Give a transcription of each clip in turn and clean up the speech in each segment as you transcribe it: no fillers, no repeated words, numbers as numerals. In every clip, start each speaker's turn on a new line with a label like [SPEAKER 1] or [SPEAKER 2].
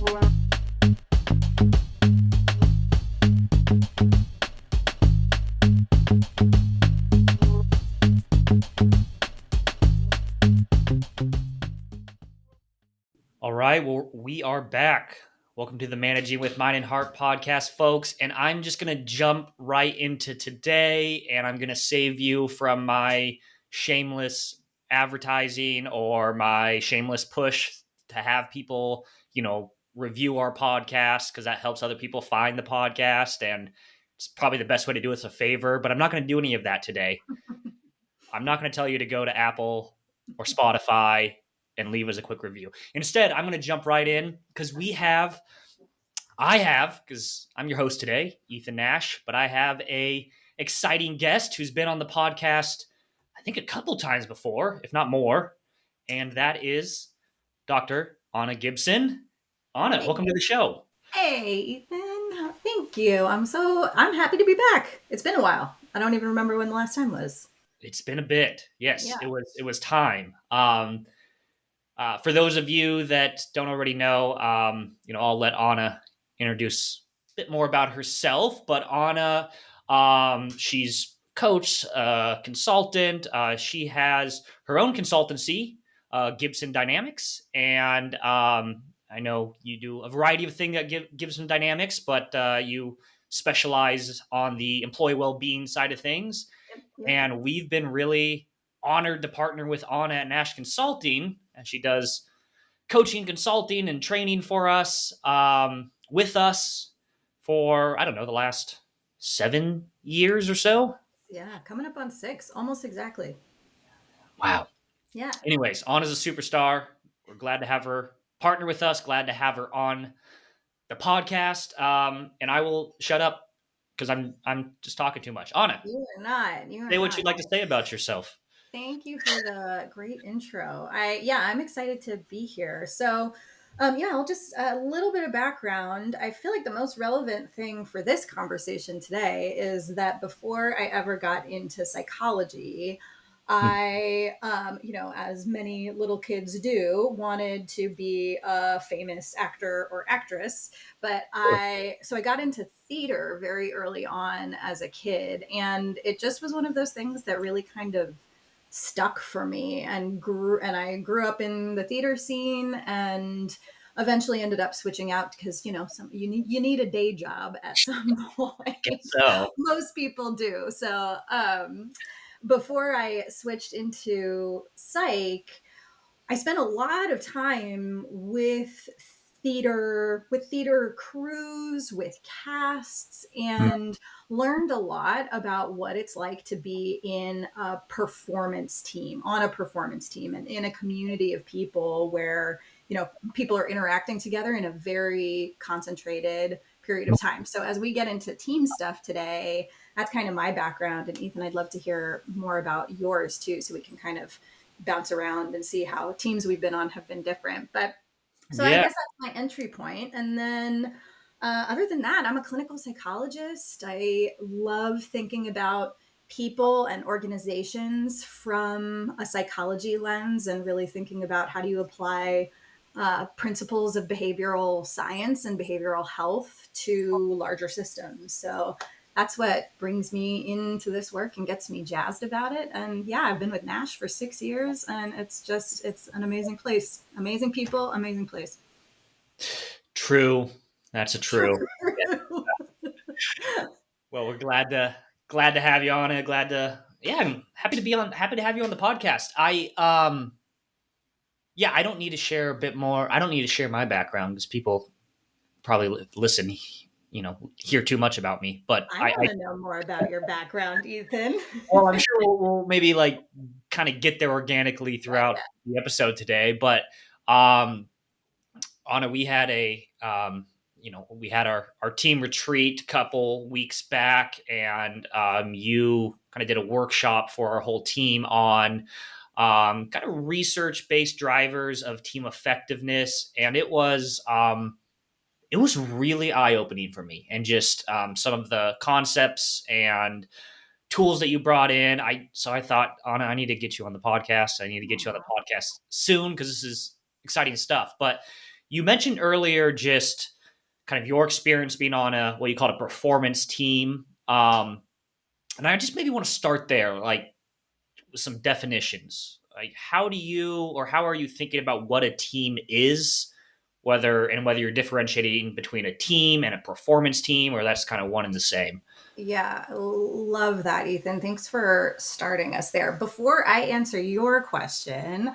[SPEAKER 1] All right, well, we are back. Welcome to the Managing with Mind and Heart podcast, folks. And I'm just going to jump right into today, and I'm going to save you from my shameless advertising or my shameless push to have people, review our podcast, because that helps other people find the podcast. And it's probably the best way to do us a favor, but I'm not going to do any of that today. I'm not going to tell you to go to Apple or Spotify and leave us a quick review. Instead, I'm going to jump right in because because I'm your host today, Ethan Nash, but I have a exciting guest who's been on the podcast, I think a couple times before, if not more, and that is Dr. Anna Gibson. Anna,
[SPEAKER 2] Hey.
[SPEAKER 1] welcome to the show.
[SPEAKER 2] Hey, Ethan. Thank you. I'm happy to be back. It's been a while. I don't even remember when the last time was.
[SPEAKER 1] It's been a bit. Yes,
[SPEAKER 2] Yeah.
[SPEAKER 1] it was time. For those of you that don't already know, I'll let Anna introduce a bit more about herself. But Anna, she's coach, consultant. She has her own consultancy, Gibson Dynamics, and I know you do a variety of things at Gibson Dynamics, but you specialize on the employee well-being side of things.
[SPEAKER 2] Yep.
[SPEAKER 1] And we've been really honored to partner with Anna at Nash Consulting, and she does coaching, consulting, and training for us, with us for, I don't know, the last 7 years or so.
[SPEAKER 2] Yeah. Coming up on 6, almost exactly.
[SPEAKER 1] Wow.
[SPEAKER 2] Yeah.
[SPEAKER 1] Anyways, Anna's a superstar. We're glad to have her partner with us, glad to have her on the podcast. And I will shut up because I'm just talking too much. Anna,
[SPEAKER 2] You are not. You are
[SPEAKER 1] say what
[SPEAKER 2] not.
[SPEAKER 1] you'd like to say about yourself.
[SPEAKER 2] Thank you for the great intro. I'm excited to be here. So, I'll just a little bit of background. I feel like the most relevant thing for this conversation today is that before I ever got into psychology, I, as many little kids do, wanted to be a famous actor or actress. But I got into theater very early on as a kid, and it just was one of those things that really kind of stuck for me and I grew up in the theater scene and eventually ended up switching out because you need a day job at some point.
[SPEAKER 1] So,
[SPEAKER 2] Most people do. So before I switched into psych, I spent a lot of time with theater crews, with casts, and learned a lot about what it's like to be in a performance team, on a performance team, and in a community of people where, people are interacting together in a very concentrated period of time. So as we get into team stuff today, that's kind of my background. And Ethan, I'd love to hear more about yours too, so we can kind of bounce around and see how teams we've been on have been different. But so I
[SPEAKER 1] yeah.
[SPEAKER 2] guess that's my entry point. And then other than that, I'm a clinical psychologist. I love thinking about people and organizations from a psychology lens and really thinking about how do you apply principles of behavioral science and behavioral health to larger systems. So that's what brings me into this work and gets me jazzed about it. And yeah, I've been with Nash for 6 years, and it's an amazing place, amazing people, amazing place.
[SPEAKER 1] True. That's a true. Well, we're glad to have you on it. I'm happy to have you on the podcast. I don't need to share a bit more. I don't need to share my background because people probably listen, hear too much about me. But
[SPEAKER 2] I want to know more about your background, Ethan.
[SPEAKER 1] well, I'm sure we'll maybe like kind of get there organically throughout the episode today. But Anna, we had our team retreat a couple weeks back, and you kind of did a workshop for our whole team on kind of research-based drivers of team effectiveness, and it was really eye-opening for me, and just some of the concepts and tools that you brought in. So I thought, Anna, I need to get you on the podcast. I need to get you on the podcast soon because this is exciting stuff. But You mentioned earlier just kind of your experience being on a what you call a performance team. And I just maybe want to start there, like with some definitions. Like, how do you or how are you thinking about what a team is, whether you're differentiating between a team and a performance team, or that's kind of one and the same.
[SPEAKER 2] Yeah, love that, Ethan. Thanks for starting us there. Before I answer your question,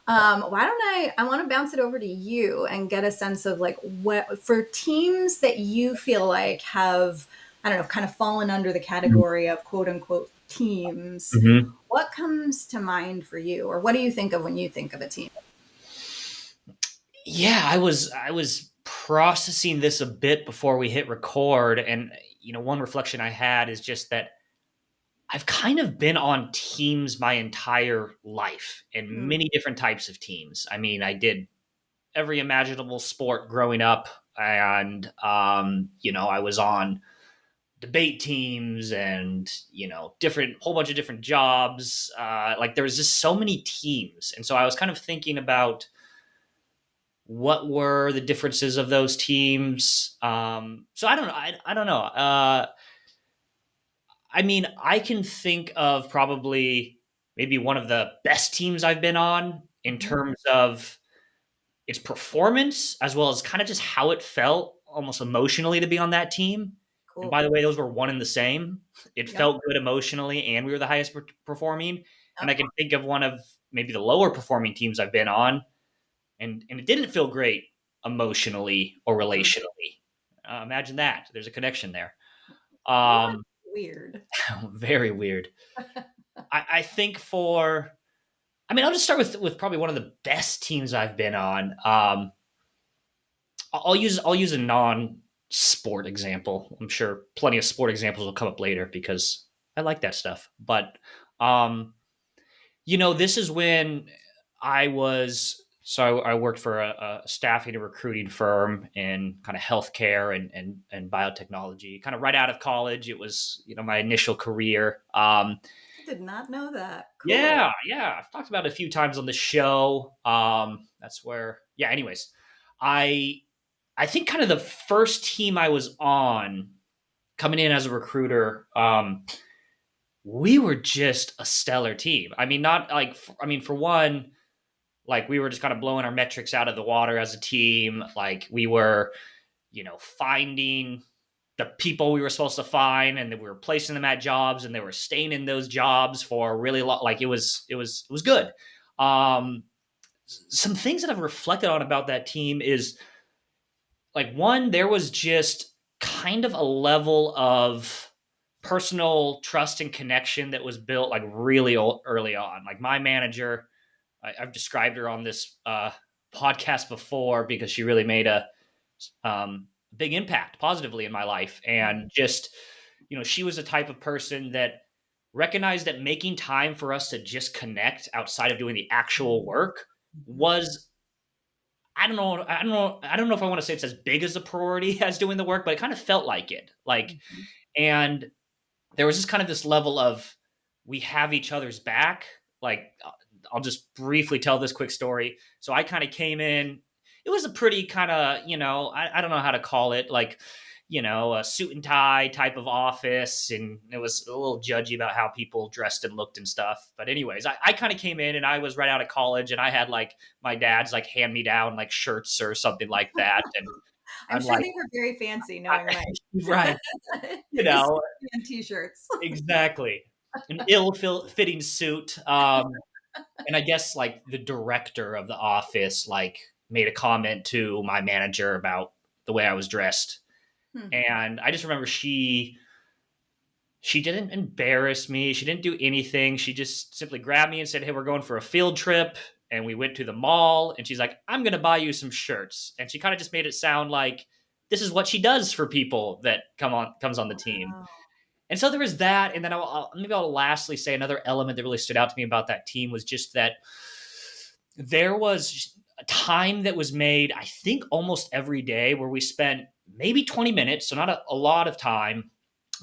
[SPEAKER 2] why don't I want to bounce it over to you and get a sense of like what for teams that you feel like have, I don't know, kind of fallen under the category of quote unquote teams.
[SPEAKER 1] Mm-hmm.
[SPEAKER 2] What comes to mind for you, or what do you think of when you think of a team?
[SPEAKER 1] Yeah, I was processing this a bit before we hit record, and one reflection I had is just that I've kind of been on teams my entire life and
[SPEAKER 2] Hmm,
[SPEAKER 1] many different types of teams. I mean, I did every imaginable sport growing up, and I was on debate teams and different whole bunch of different jobs. Like there was just so many teams, and so I was kind of thinking about what were the differences of those teams. So I don't know. I don't know. I mean, I can think of probably maybe one of the best teams I've been on in
[SPEAKER 2] mhm.
[SPEAKER 1] terms of its performance as well as kind of just how it felt almost emotionally to be on that team. And
[SPEAKER 2] Cool.
[SPEAKER 1] by the way, those were one and the same. It
[SPEAKER 2] Yep.
[SPEAKER 1] felt good emotionally, and we were the highest performing. And I
[SPEAKER 2] Yep.
[SPEAKER 1] can think of one of maybe the lower performing teams I've been on, and it didn't feel great emotionally or
[SPEAKER 2] Mm.
[SPEAKER 1] relationally. Imagine that. There's a connection there.
[SPEAKER 2] What?
[SPEAKER 1] Um,
[SPEAKER 2] Weird.
[SPEAKER 1] very weird. I think I mean, I'll just start with probably one of the best teams I've been on. I'll use a non sport example. I'm sure plenty of sport examples will come up later because I like that stuff. But um, this is when I worked for a staffing and recruiting firm in kind of healthcare and biotechnology. Kind of right out of college, it was my initial career.
[SPEAKER 2] I did not know that.
[SPEAKER 1] Yeah,
[SPEAKER 2] Cool.
[SPEAKER 1] yeah, I've talked about it a few times on the show. That's where, yeah. Anyways, I I think kind of the first team I was on coming in as a recruiter. We were just a stellar team. I mean, not like I mean, for one, like we were just kind of blowing our metrics out of the water as a team. Like we were, finding the people we were supposed to find, and then we were placing them at jobs, and they were staying in those jobs for a really long. Like it was good. Um, some things that I've reflected on about that team is like one, there was just kind of a level of personal trust and connection that was built like really early on. Like my manager, I've described her on this podcast before because she really made a big impact positively in my life. And just, she was the type of person that recognized that making time for us to just connect outside of doing the actual work
[SPEAKER 2] Mhm.
[SPEAKER 1] was, I don't know if I want to say it's as big as a priority as doing the work, but it kind of felt like it. Like,
[SPEAKER 2] Mhm.
[SPEAKER 1] and there was just kind of this level of we have each other's back. Like, I'll just briefly tell this quick story. So I kind of came in. It was a pretty kind of, I don't know how to call it, like, a suit and tie type of office. And it was a little judgy about how people dressed and looked and stuff. But, anyways, I kind of came in and I was right out of college and I had like my dad's like hand me down like shirts or something like that. And
[SPEAKER 2] I'm
[SPEAKER 1] I'm
[SPEAKER 2] sure
[SPEAKER 1] like,
[SPEAKER 2] they were very fancy,
[SPEAKER 1] I,
[SPEAKER 2] knowing Mike.
[SPEAKER 1] right, you
[SPEAKER 2] His
[SPEAKER 1] know,
[SPEAKER 2] and t-shirts.
[SPEAKER 1] exactly. An ill-fitting suit. And I guess like the director of the office like made a comment to my manager about the way I was dressed.
[SPEAKER 2] Hmm.
[SPEAKER 1] And I just remember she didn't embarrass me. She didn't do anything. She just simply grabbed me and said, "Hey, we're going for a field trip." And we went to the mall and she's like, "I'm going to buy you some shirts." And she kind of just made it sound like this is what she does for people that comes on the team.
[SPEAKER 2] Wow.
[SPEAKER 1] And so there was that, and then maybe I'll lastly say another element that really stood out to me about that team was just that there was a time that was made, I think, almost every day where we spent maybe 20 minutes, so not a lot of time,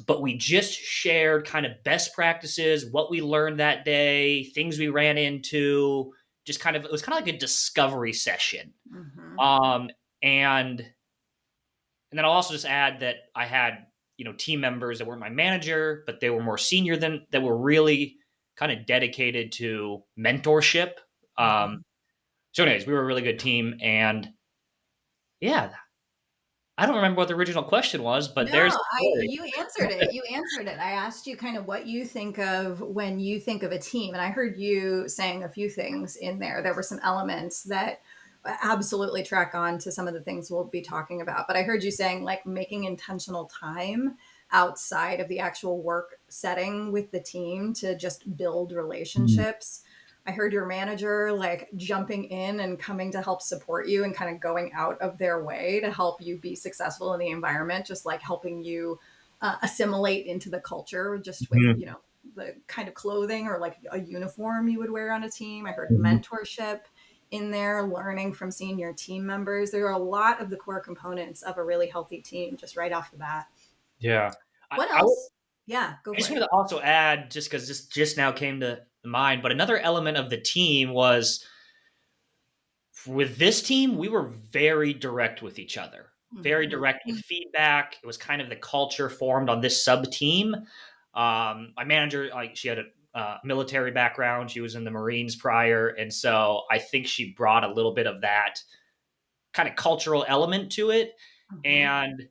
[SPEAKER 1] but we just shared kind of best practices, what we learned that day, things we ran into, just kind of, it was kind of like a discovery session.
[SPEAKER 2] Hmm.
[SPEAKER 1] Um, and then I'll also just add that I had, team members that weren't my manager, but they were more senior than that were really kind of dedicated to mentorship.
[SPEAKER 2] Mhm.
[SPEAKER 1] So, anyways, we were a really good team, and yeah, I don't remember what the original question was, but
[SPEAKER 2] No,
[SPEAKER 1] there's the story.
[SPEAKER 2] you answered it. You answered it. I asked you kind of what you think of when you think of a team, and I heard you saying a few things in there. There were some elements that absolutely track on to some of the things we'll be talking about. But I heard you saying like making intentional time outside of the actual work setting with the team to just build
[SPEAKER 1] Mhm.
[SPEAKER 2] relationships. I heard your manager like jumping in and coming to help support you and kind of going out of their way to help you be successful in the environment, just like helping you assimilate into the culture just with,
[SPEAKER 1] Mhm.
[SPEAKER 2] the kind of clothing or like a uniform you would wear on a team. I heard
[SPEAKER 1] Mhm.
[SPEAKER 2] mentorship in there, learning from senior team members. There are a lot of the core components of a really healthy team just right off the bat.
[SPEAKER 1] Yeah.
[SPEAKER 2] What
[SPEAKER 1] I
[SPEAKER 2] else? Yeah, go
[SPEAKER 1] I
[SPEAKER 2] for
[SPEAKER 1] just
[SPEAKER 2] it.
[SPEAKER 1] wanted to also add, just because this just now came to mind, but another element of the team was with this team, we were very direct with each other, very
[SPEAKER 2] Mm-hmm.
[SPEAKER 1] direct with feedback. It was kind of the culture formed on this sub team. My manager, like, she had a military background. She was in the Marines prior, and so I think she brought a little bit of that kind of cultural element to it.
[SPEAKER 2] Mm-hmm.
[SPEAKER 1] And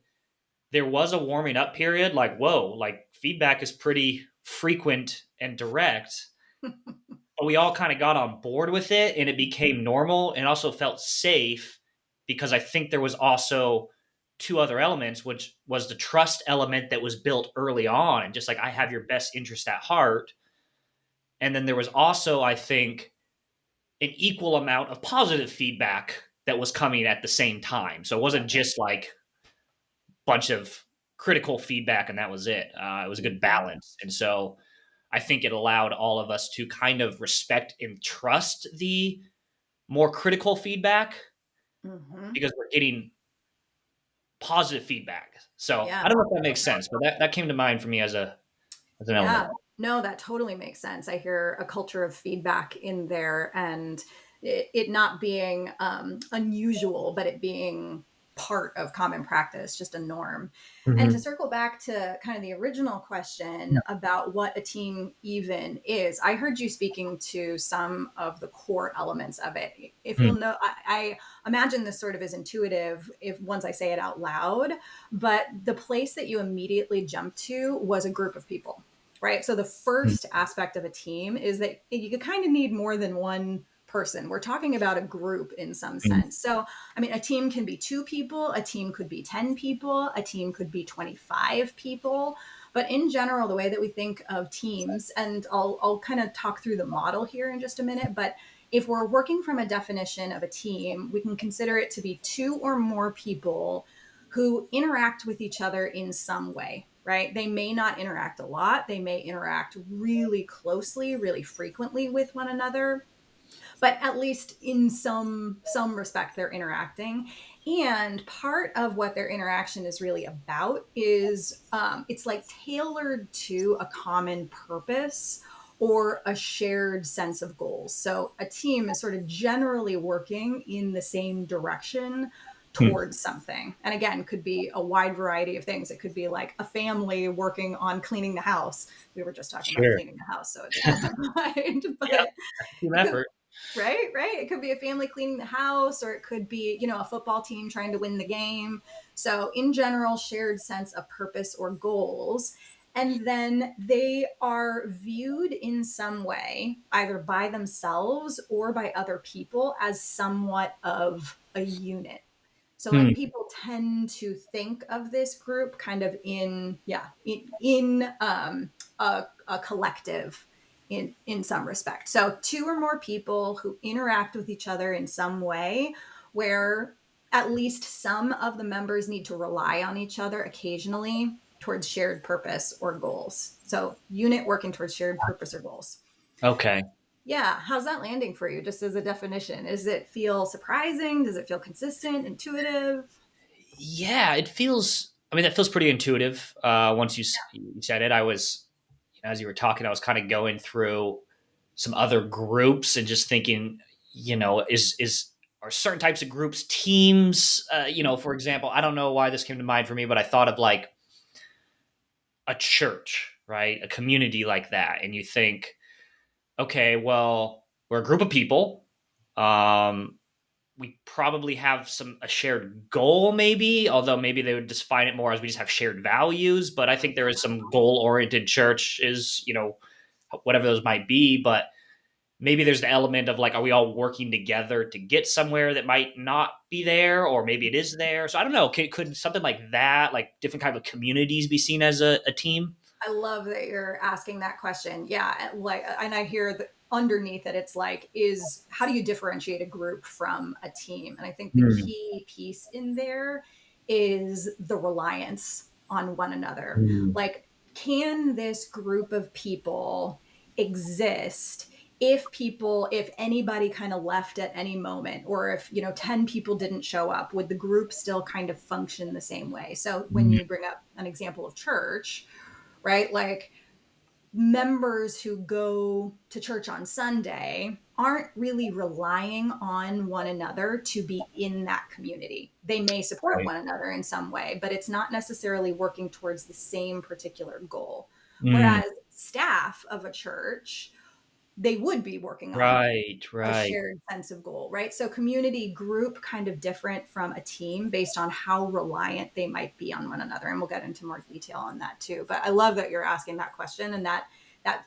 [SPEAKER 1] there was a warming up period. Like, whoa, like feedback is pretty frequent and direct, but we all kind of got on board with it and it became normal and also felt safe because I think there was also two other elements, which was the trust element that was built early on and just like I have your best interest at heart. And then there was also, I think, an equal amount of positive feedback that was coming at the same time. So it wasn't just like a bunch of critical feedback and that was it. It was a good
[SPEAKER 2] Mm-hmm.
[SPEAKER 1] balance. And so I think it allowed all of us to kind of respect and trust the more critical feedback
[SPEAKER 2] Mm-hmm.
[SPEAKER 1] because we're getting positive feedback. So
[SPEAKER 2] Yeah.
[SPEAKER 1] I don't know if that makes sense, but that came to mind for me as an element.
[SPEAKER 2] Yeah, no, that totally makes sense. I hear a culture of feedback in there and it not being unusual, but it being part of common practice, just a norm. And to
[SPEAKER 1] Mm-hmm.
[SPEAKER 2] circle back to kind of the original question about what a team even is, I heard you speaking to some of the core elements of it. If you'll know, I imagine this sort of is intuitive if once I say it out loud, but the place that you immediately jumped to was a group of people, right? So the first aspect of a team is that you kind of need more than one person. We're talking about a group in some sense. So, I mean, a team can be two people, a team could be 10 people, a team could be 25 people. But in general, the way that we think of teams, and I'll kind of talk through the model here in just a minute, but if we're working from a definition of a team, we can consider it to be two or more people who interact with each other in some way, right? They may not interact a lot. They may interact really closely, really frequently with one another, but at least in some respect they're interacting. And part of what their interaction is really about is it's like tailored to a common purpose or a shared sense of goals. So a team is sort of generally working in the same direction
[SPEAKER 1] Mm-hmm.
[SPEAKER 2] towards something. And again, could be a wide variety of things. It could be like a family working on cleaning the house. We were just talking about
[SPEAKER 1] Sure.
[SPEAKER 2] cleaning the house, so it's top of mind.
[SPEAKER 1] Yeah.
[SPEAKER 2] But
[SPEAKER 1] Team
[SPEAKER 2] it could,
[SPEAKER 1] effort.
[SPEAKER 2] right, it could be a family cleaning the house, or it could be, a football team trying to win the game. So in general, shared sense of purpose or goals. And then they are viewed in some way, either by themselves or by other people, as somewhat of a unit. So like
[SPEAKER 1] Hmm.
[SPEAKER 2] people tend to think of this group kind of in a collective in some respect. So two or more people who interact with each other in some way where at least some of the members need to rely on each other occasionally towards shared purpose or goals. So unit working towards shared purpose or goals.
[SPEAKER 1] Okay.
[SPEAKER 2] Yeah, how's that landing for you just as a definition? Does it feel surprising? Does it feel consistent, intuitive?
[SPEAKER 1] Yeah, it feels. I mean, that feels pretty intuitive. Once you said it, I was, as you were talking, I was kind of going through some other groups and just thinking, is or certain types of groups, teams. For example, I don't know why this came to mind for me, but I thought of like a church, right? A community like that. And you think, okay, well, we're a group of people. Um, we probably have a shared goal, maybe, although maybe they would define it more as we just have shared values. But I think there is some goal oriented churches, whatever those might be. But maybe there's the element of like, are we all working together to get somewhere that might not be there, or maybe it is there? So I don't know. Could something like that, like different kind of communities, be seen as a team?
[SPEAKER 2] I love that you're asking that question. Yeah, like, and I hear that underneath it, it's like, is how do you differentiate a group from a team? And I think the
[SPEAKER 1] Mm,
[SPEAKER 2] key piece in there is the reliance on one another.
[SPEAKER 1] mm,
[SPEAKER 2] Like, can this group of people exist if anybody kind of left at any moment, or if 10 people didn't show up, would the group still kind of function the same way? So when
[SPEAKER 1] mm,
[SPEAKER 2] you bring up an example of church, right? Like, members who go to church on Sunday aren't really relying on one another to be in that community. They may support
[SPEAKER 1] right.
[SPEAKER 2] one another in some way, but it's not necessarily working towards the same particular goal.
[SPEAKER 1] Mm,
[SPEAKER 2] Whereas staff of a church, they would be working on
[SPEAKER 1] right,
[SPEAKER 2] a
[SPEAKER 1] right.
[SPEAKER 2] shared sense of goal, right? So community group kind of different from a team based on how reliant they might be on one another. And we'll get into more detail on that too. But I love that you're asking that question, and that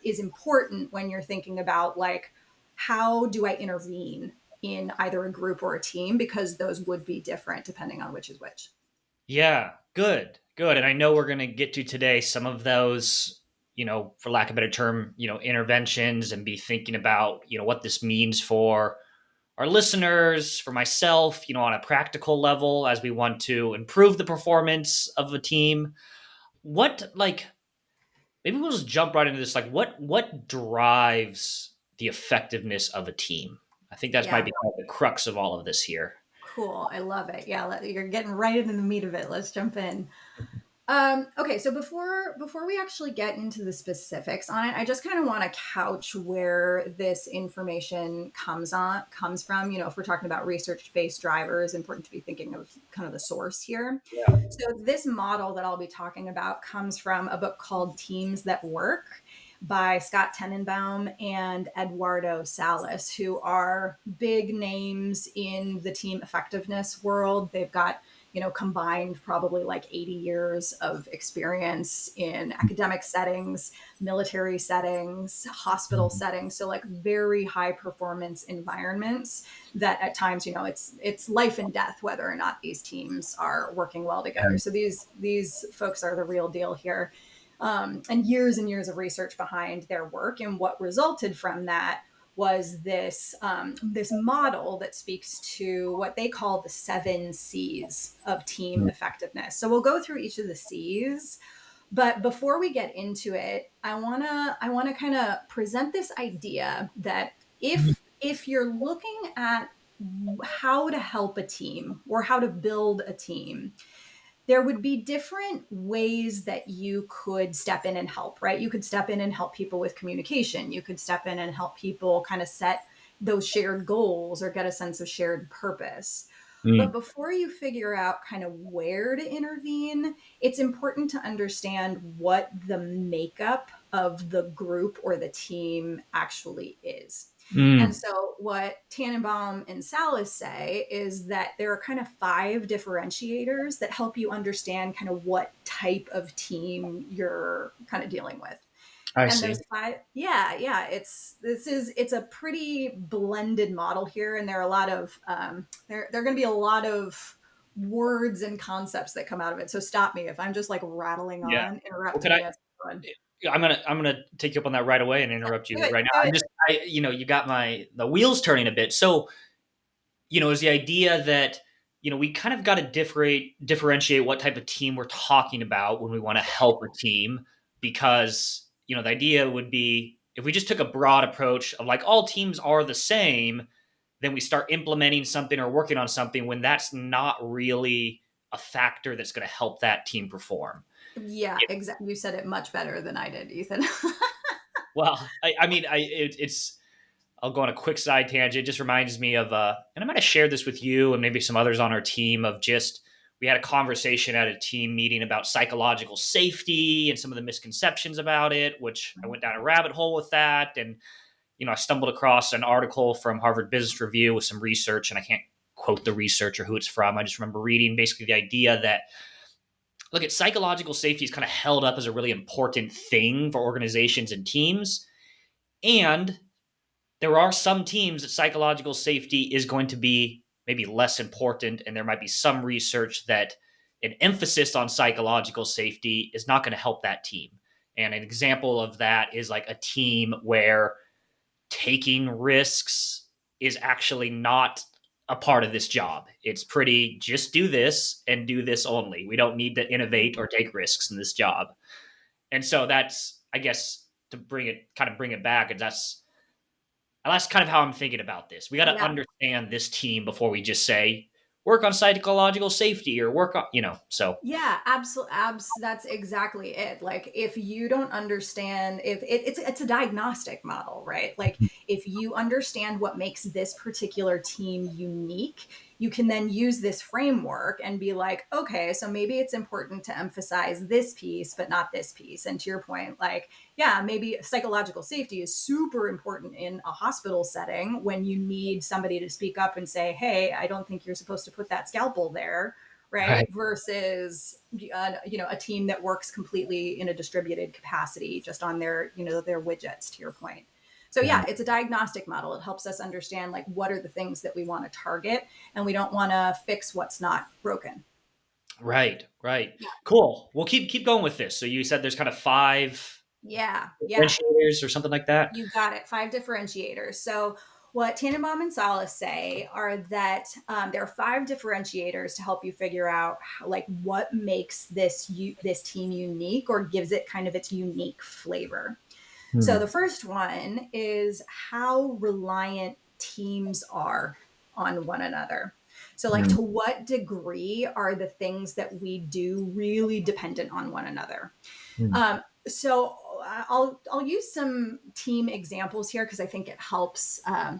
[SPEAKER 2] is important when you're thinking about like, how do I intervene in either a group or a team, because those would be different depending on which is which.
[SPEAKER 1] Yeah, good, good. And I know we're going to get to today some of those, for lack of a better term, interventions, and be thinking about, what this means for our listeners, for myself, on a practical level as we want to improve the performance of a team. What, like, maybe we'll just jump right into this. Like, what drives the effectiveness of a team? I think that's might
[SPEAKER 2] Yeah,
[SPEAKER 1] be kind of the crux of all of this here.
[SPEAKER 2] cool. I love it. Yeah, you're getting right into the meat of it. Let's jump in. Okay, so before we actually get into the specifics on it, I just kind of want to couch where this information comes from. If we're talking about research-based drivers, important to be thinking of kind of the source here.
[SPEAKER 1] Yeah.
[SPEAKER 2] So this model that I'll be talking about comes from a book called Teams That Work by Scott Tannenbaum and Eduardo Salas, who are big names in the team effectiveness world. They've got combined probably like 80 years of experience in academic settings, military settings, hospital settings. So like very high performance environments that at times, it's life and death whether or not these teams are working well together. So these folks are the real deal here. And years of research behind their work. And what resulted from that was this model that speaks to what they call the 7 C's of team effectiveness. So we'll go through each of the C's, but before we get into it, I wanna kind of present this idea that if you're looking at how to help a team or how to build a team, there would be different ways that you could step in and help, right? You could step in and help people with communication. You could step in and help people kind of set those shared goals or get a sense of shared purpose. But
[SPEAKER 1] Mm,
[SPEAKER 2] before you figure out kind of where to intervene, it's important to understand what the makeup of the group or the team actually is. And
[SPEAKER 1] mm,
[SPEAKER 2] so, what Tannenbaum and Salas say is that there are kind of 5 differentiators that help you understand kind of what type of team you're kind of dealing with.
[SPEAKER 1] I
[SPEAKER 2] And
[SPEAKER 1] see.
[SPEAKER 2] those 5, yeah, it's a pretty blended model here, and there are a lot of there are going to be a lot of words and concepts that come out of it. So stop me if I'm just like rattling
[SPEAKER 1] Yeah.
[SPEAKER 2] on,
[SPEAKER 1] Well,
[SPEAKER 2] interrupt
[SPEAKER 1] could I?
[SPEAKER 2] me as I'm going.
[SPEAKER 1] Yeah, I'm gonna take you up on that right away and interrupt
[SPEAKER 2] Do
[SPEAKER 1] you
[SPEAKER 2] it,
[SPEAKER 1] right
[SPEAKER 2] do
[SPEAKER 1] now. I'm
[SPEAKER 2] it.
[SPEAKER 1] just, you got the wheels turning a bit. So, is the idea that we kind of got to differentiate what type of team we're talking about when we want to help a team, because the idea would be if we just took a broad approach of like all teams are the same, then we start implementing something or working on something when that's not really a factor that's going to help that team perform.
[SPEAKER 2] Yeah, exactly. You said it much better than I did, Ethan.
[SPEAKER 1] Well, I mean, it's I'll go on a quick side tangent. It just reminds me of, and I might have shared this with you and maybe some others on our team of just, we had a conversation at a team meeting about psychological safety and some of the misconceptions about it, which I went down a rabbit hole with that. And, I stumbled across an article from Harvard Business Review with some research, and I can't quote the research or who it's from. I just remember reading basically the idea that, look, at psychological safety is kind of held up as a really important thing for organizations and teams. And there are some teams that psychological safety is going to be maybe less important, and there might be some research that an emphasis on psychological safety is not going to help that team. And an example of that is like a team where taking risks is actually not a part of this job. It's pretty just do this and do this only. We don't need to innovate or take risks in this job. And so that's, I guess, to bring it back, and that's kind of how I'm thinking about this. We got to
[SPEAKER 2] Yeah.
[SPEAKER 1] understand this team before we just say work on psychological safety or work on, so.
[SPEAKER 2] Yeah, absolutely. That's exactly it. Like, if you don't understand, if it's a diagnostic model, right? Like, if you understand what makes this particular team unique, you can then use this framework and be like, okay, so maybe it's important to emphasize this piece, but not this piece. And to your point, like, yeah, maybe psychological safety is super important in a hospital setting when you need somebody to speak up and say, hey, I don't think you're supposed to put that scalpel there, right?
[SPEAKER 1] Right.
[SPEAKER 2] Versus a team that works completely in a distributed capacity, just on their their widgets, to your point. So
[SPEAKER 1] Yeah.
[SPEAKER 2] yeah, it's a diagnostic model. It helps us understand, like, what are the things that we want to target, and we don't want to fix what's not broken.
[SPEAKER 1] Right. Right.
[SPEAKER 2] Yeah.
[SPEAKER 1] Cool. We'll keep going with this. So you said there's kind of five
[SPEAKER 2] Yeah,
[SPEAKER 1] differentiators or something like that.
[SPEAKER 2] you got it. 5 differentiators. So what Tannenbaum and Salas say are that there are 5 differentiators to help you figure out like what makes this team unique, or gives it kind of its unique flavor. So
[SPEAKER 1] Hmm.
[SPEAKER 2] the first one is how reliant teams are on one another. So, like,
[SPEAKER 1] Hmm.
[SPEAKER 2] to what degree are the things that we do really dependent on one another?
[SPEAKER 1] Hmm.
[SPEAKER 2] So I'll use some team examples here because I think it helps kind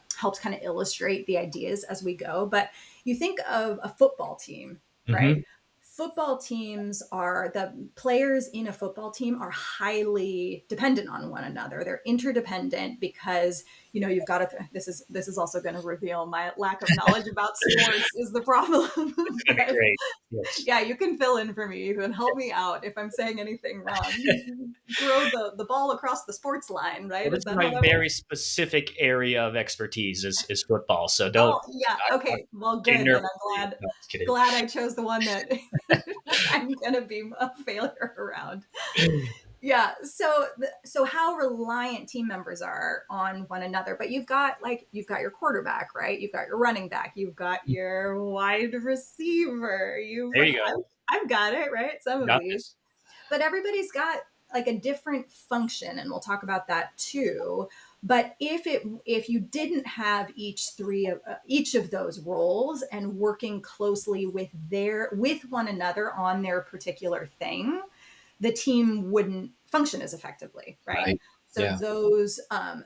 [SPEAKER 2] of illustrate the ideas as we go. But you think of a football team, right?
[SPEAKER 1] Hmm.
[SPEAKER 2] Football teams are the players in a football team are highly dependent on one another. They're interdependent because you've got to. This is also going to reveal my lack of knowledge about sports is the problem.
[SPEAKER 1] It's gonna be
[SPEAKER 2] But
[SPEAKER 1] great. Yes.
[SPEAKER 2] yeah, you can fill in for me and help me out if I'm saying anything wrong. Throw the ball across the sports line,
[SPEAKER 1] Well,
[SPEAKER 2] right?
[SPEAKER 1] this
[SPEAKER 2] Is
[SPEAKER 1] is
[SPEAKER 2] that how
[SPEAKER 1] my
[SPEAKER 2] that
[SPEAKER 1] very
[SPEAKER 2] works?
[SPEAKER 1] specific area of expertise is football. So don't.
[SPEAKER 2] Oh, yeah.
[SPEAKER 1] I'm
[SPEAKER 2] Okay. Well,
[SPEAKER 1] getting
[SPEAKER 2] good. Then
[SPEAKER 1] nervous
[SPEAKER 2] I'm
[SPEAKER 1] for you.
[SPEAKER 2] glad
[SPEAKER 1] No, just kidding.
[SPEAKER 2] glad I chose the one that I'm gonna be a failure around. Yeah. So how reliant team members are on one another, but you've got your quarterback, right? You've got your running back, you've got your wide receiver,
[SPEAKER 1] There you go.
[SPEAKER 2] I've got it, right? Some
[SPEAKER 1] You
[SPEAKER 2] of
[SPEAKER 1] got
[SPEAKER 2] these.
[SPEAKER 1] this.
[SPEAKER 2] But everybody's got like a different function, and we'll talk about that too. But if you didn't have each of those roles and working closely with one another on their particular thing, the team wouldn't function as effectively, right?
[SPEAKER 1] Right.
[SPEAKER 2] So
[SPEAKER 1] Yeah.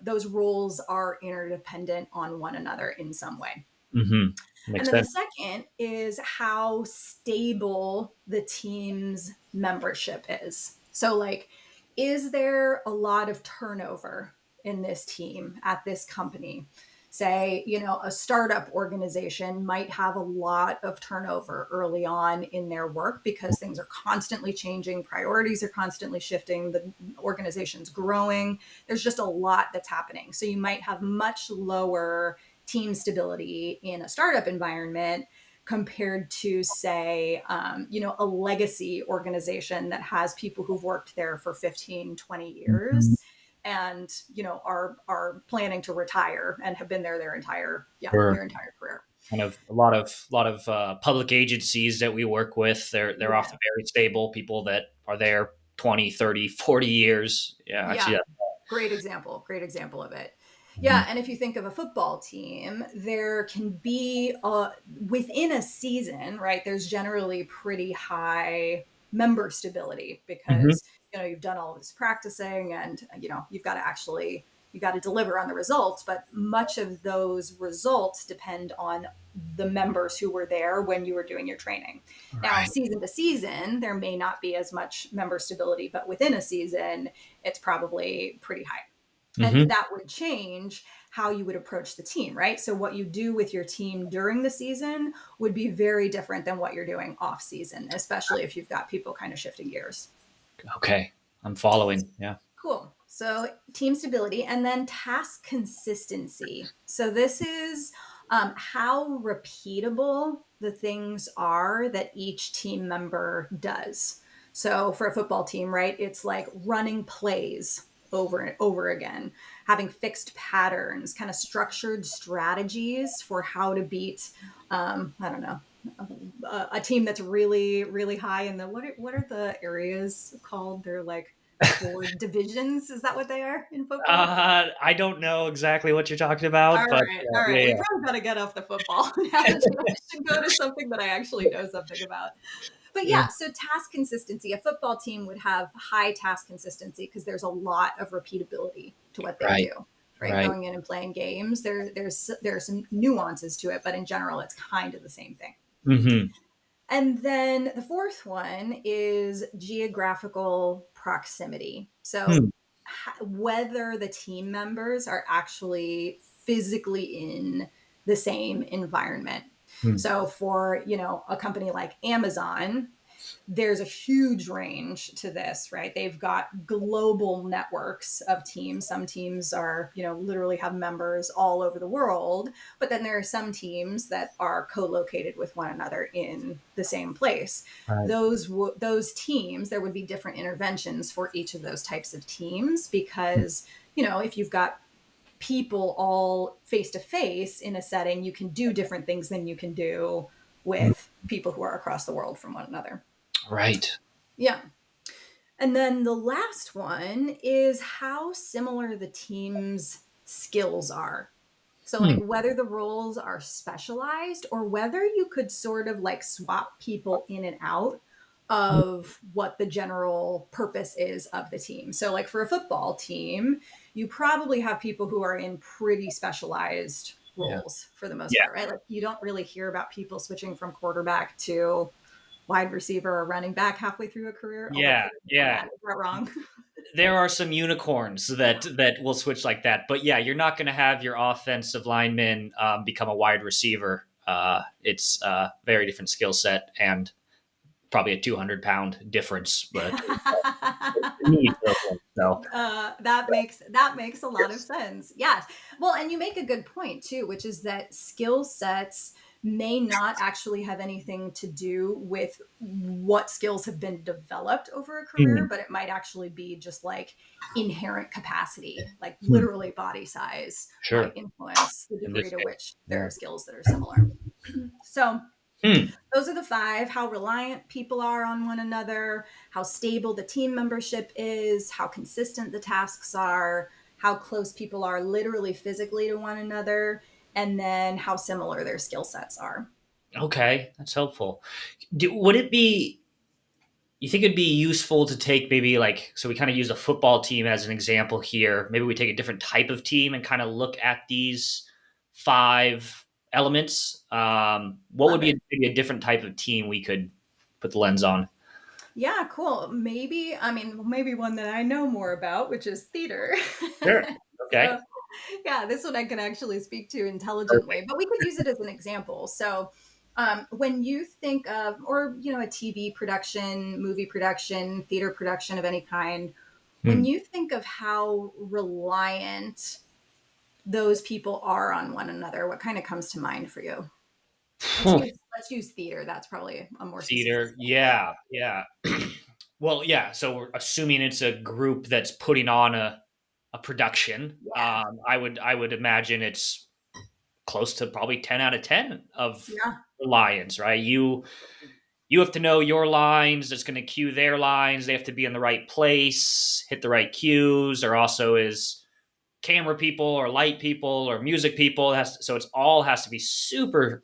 [SPEAKER 2] those roles are interdependent on one another in some way.
[SPEAKER 1] Hmm.
[SPEAKER 2] And
[SPEAKER 1] Makes
[SPEAKER 2] then the
[SPEAKER 1] sense.
[SPEAKER 2] second is how stable the team's membership is. So, like, is there a lot of turnover in this team at this company? Say, a startup organization might have a lot of turnover early on in their work because things are constantly changing, priorities are constantly shifting, the organization's growing. There's just a lot that's happening. So, you might have much lower team stability in a startup environment compared to, say, a legacy organization that has people who've worked there for 15, 20
[SPEAKER 1] Mhm.
[SPEAKER 2] years and are planning to retire and have been there
[SPEAKER 1] Sure.
[SPEAKER 2] their entire career.
[SPEAKER 1] Kind of a lot of public agencies that we work with. They're
[SPEAKER 2] Yeah.
[SPEAKER 1] often very stable people that are there 20, 30, 40 years. Yeah, actually.
[SPEAKER 2] Yeah.
[SPEAKER 1] Yeah.
[SPEAKER 2] Great example of it.
[SPEAKER 1] Mhm.
[SPEAKER 2] Yeah, and if you think of a football team, there can be within a season, right? There's generally pretty high member stability
[SPEAKER 1] Mhm.
[SPEAKER 2] because you've done all this practicing, and you've got to actually you got to deliver on the results, but much of those results depend on the members who were there when you were doing your training. Now,
[SPEAKER 1] Right.
[SPEAKER 2] season to season, there may not be as much member stability, but within a season, it's probably pretty high. And
[SPEAKER 1] Hmm.
[SPEAKER 2] that would change how you would approach the team, right? So what you do with your team during the season would be very different than what you're doing off season, especially if you've got people kind of shifting gears.
[SPEAKER 1] Okay. I'm following. Yeah.
[SPEAKER 2] Cool. So team stability and then task consistency. So this is how repeatable the things are that each team member does. So for a football team, right, it's like running plays over and over again, having fixed patterns, kind of structured strategies for how to beat, I don't know, a team that's really, really high in the what are the areas called? They're like 4 divisions. Is that what they are in football?
[SPEAKER 1] I don't know exactly what you're talking
[SPEAKER 2] All
[SPEAKER 1] about, but
[SPEAKER 2] right, all
[SPEAKER 1] yeah,
[SPEAKER 2] right. We
[SPEAKER 1] yeah.
[SPEAKER 2] probably got to get off the football now. I should go to something that I actually know something about. But
[SPEAKER 1] Yeah.
[SPEAKER 2] yeah, so task consistency. A football team would have high task consistency because there's a lot of repeatability to what they
[SPEAKER 1] Right.
[SPEAKER 2] do. Right,
[SPEAKER 1] Right.
[SPEAKER 2] going in and playing games. There's some nuances to it, but in general, it's kind of the same thing.
[SPEAKER 1] Hmm.
[SPEAKER 2] And then the fourth one is geographical proximity. So,
[SPEAKER 1] Hmm.
[SPEAKER 2] whether the team members are actually physically in the same environment.
[SPEAKER 1] Hmm.
[SPEAKER 2] So, for, a company like Amazon, there's a huge range to this, right? They've got global networks of teams. Some teams are, literally have members all over the world, but then there are some teams that are co-located with one another in the same place.
[SPEAKER 1] Right.
[SPEAKER 2] Those teams, there would be different interventions for each of those types of teams because, if you've got people all face to face in a setting, you can do different things than you can do
[SPEAKER 1] Hmm.
[SPEAKER 2] with people who are across the world from one another.
[SPEAKER 1] Right.
[SPEAKER 2] Yeah. And then the last one is how similar the team's skills are. So, like,
[SPEAKER 1] Hmm.
[SPEAKER 2] whether the roles are specialized or whether you could sort of like swap people in and out of what the general purpose is of the team. So, like, for a football team, you probably have people who are in pretty specialized
[SPEAKER 1] Yeah.
[SPEAKER 2] roles for the most
[SPEAKER 1] Yeah.
[SPEAKER 2] part, right? Like, you don't really hear about people switching from quarterback to wide receiver or running back halfway through a career, although
[SPEAKER 1] Yeah.
[SPEAKER 2] correct me on
[SPEAKER 1] Yeah.
[SPEAKER 2] that. Is that wrong?
[SPEAKER 1] There are some unicorns that will switch like that, but yeah, you're not going to have your offensive lineman become a wide receiver. It's a very different skill set and probably a 200-pound difference, but neat. So
[SPEAKER 2] That makes a lot of sense. Yes. Well, and you make a good point too, which is that skill sets may not actually have anything to do with what skills have been developed over a career,
[SPEAKER 1] hmm,
[SPEAKER 2] but it might actually be just like inherent capacity, like
[SPEAKER 1] hmm,
[SPEAKER 2] literally body size might
[SPEAKER 1] sure.
[SPEAKER 2] influence the
[SPEAKER 1] In
[SPEAKER 2] degree
[SPEAKER 1] this
[SPEAKER 2] to
[SPEAKER 1] case,
[SPEAKER 2] which there
[SPEAKER 1] yeah.
[SPEAKER 2] are skills that are similar. So,
[SPEAKER 1] Hmm.
[SPEAKER 2] those are the five: how reliant people are on one another, how stable the team membership is, how consistent the tasks are, how close people are literally physically to one another, and then how similar their skill sets are.
[SPEAKER 1] Okay, that's helpful. Would it be? You think it'd be useful to take maybe like so we kind of use a football team as an example here. Maybe we take a different type of team and kind of look at these five elements. What would
[SPEAKER 2] Love
[SPEAKER 1] be
[SPEAKER 2] it.
[SPEAKER 1] maybe a different type of team we could put the lens on?
[SPEAKER 2] Yeah, cool. Maybe one that I know more about, which is theater.
[SPEAKER 1] Sure. Okay.
[SPEAKER 2] So, yeah, this one I can actually speak to intelligently,
[SPEAKER 1] Perfect.
[SPEAKER 2] but we could use it as an example. So, when you think of, or, a TV production, movie production, theater production of any kind, when
[SPEAKER 1] Hmm.
[SPEAKER 2] you think of how reliant those people are on one another, what kind of comes to mind for you? Let's use theater. That's probably a more specific
[SPEAKER 1] Theater.
[SPEAKER 2] example.
[SPEAKER 1] Yeah. Yeah. Well, yeah. So we're assuming it's a group that's putting on a production.
[SPEAKER 2] Yeah.
[SPEAKER 1] I would imagine it's close to probably 10 out of 10 of
[SPEAKER 2] Yeah.
[SPEAKER 1] the lions, right? You have to know your lines that's going to cue their lines. They have to be in the right place, hit the right cues. There also is camera people or light people or music people. So it's all has to be super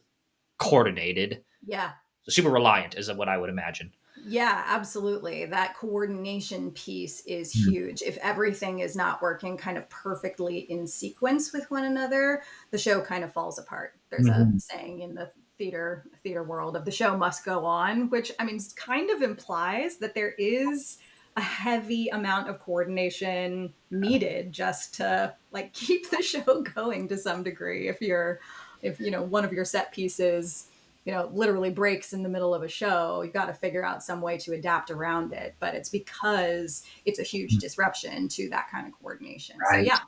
[SPEAKER 1] coordinated.
[SPEAKER 2] Yeah.
[SPEAKER 1] super reliant, is what I would imagine.
[SPEAKER 2] Yeah, absolutely. That coordination piece is
[SPEAKER 1] Mm.
[SPEAKER 2] huge. If everything is not working kind of perfectly in sequence with one another, the show kind of falls apart. There's a
[SPEAKER 1] Mhm.
[SPEAKER 2] saying in the theater world of the show must go on, which I mean kind of implies that there is a heavy amount of coordination needed just to like keep the show going to some degree. If you know one of your set pieces literally breaks in the middle of a show, you got to figure out some way to adapt around it. But it's because it's a huge disruption to that kind of coordination. So,
[SPEAKER 1] Right.
[SPEAKER 2] yeah.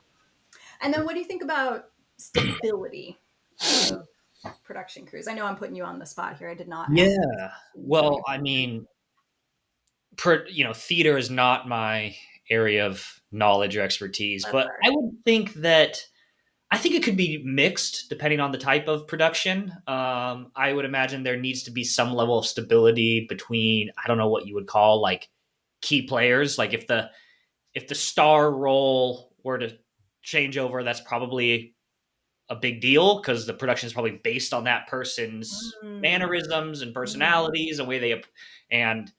[SPEAKER 2] And then what do you think about stability of production crews? I know I'm putting you on the spot here. I did not ask this
[SPEAKER 1] Yeah.
[SPEAKER 2] question. So,
[SPEAKER 1] Well, I mean, theater is not my area of knowledge or expertise,
[SPEAKER 2] that's
[SPEAKER 1] but
[SPEAKER 2] all
[SPEAKER 1] I
[SPEAKER 2] right.
[SPEAKER 1] would think that I think it could be mixed depending on the type of production. I would imagine there needs to be some level of stability between, I don't know what you would call like key players. Like if the star role were to change over, that's probably a big deal because the production is probably based on that person's
[SPEAKER 2] Mm,
[SPEAKER 1] mannerisms and
[SPEAKER 2] mm.
[SPEAKER 1] personalities and way they and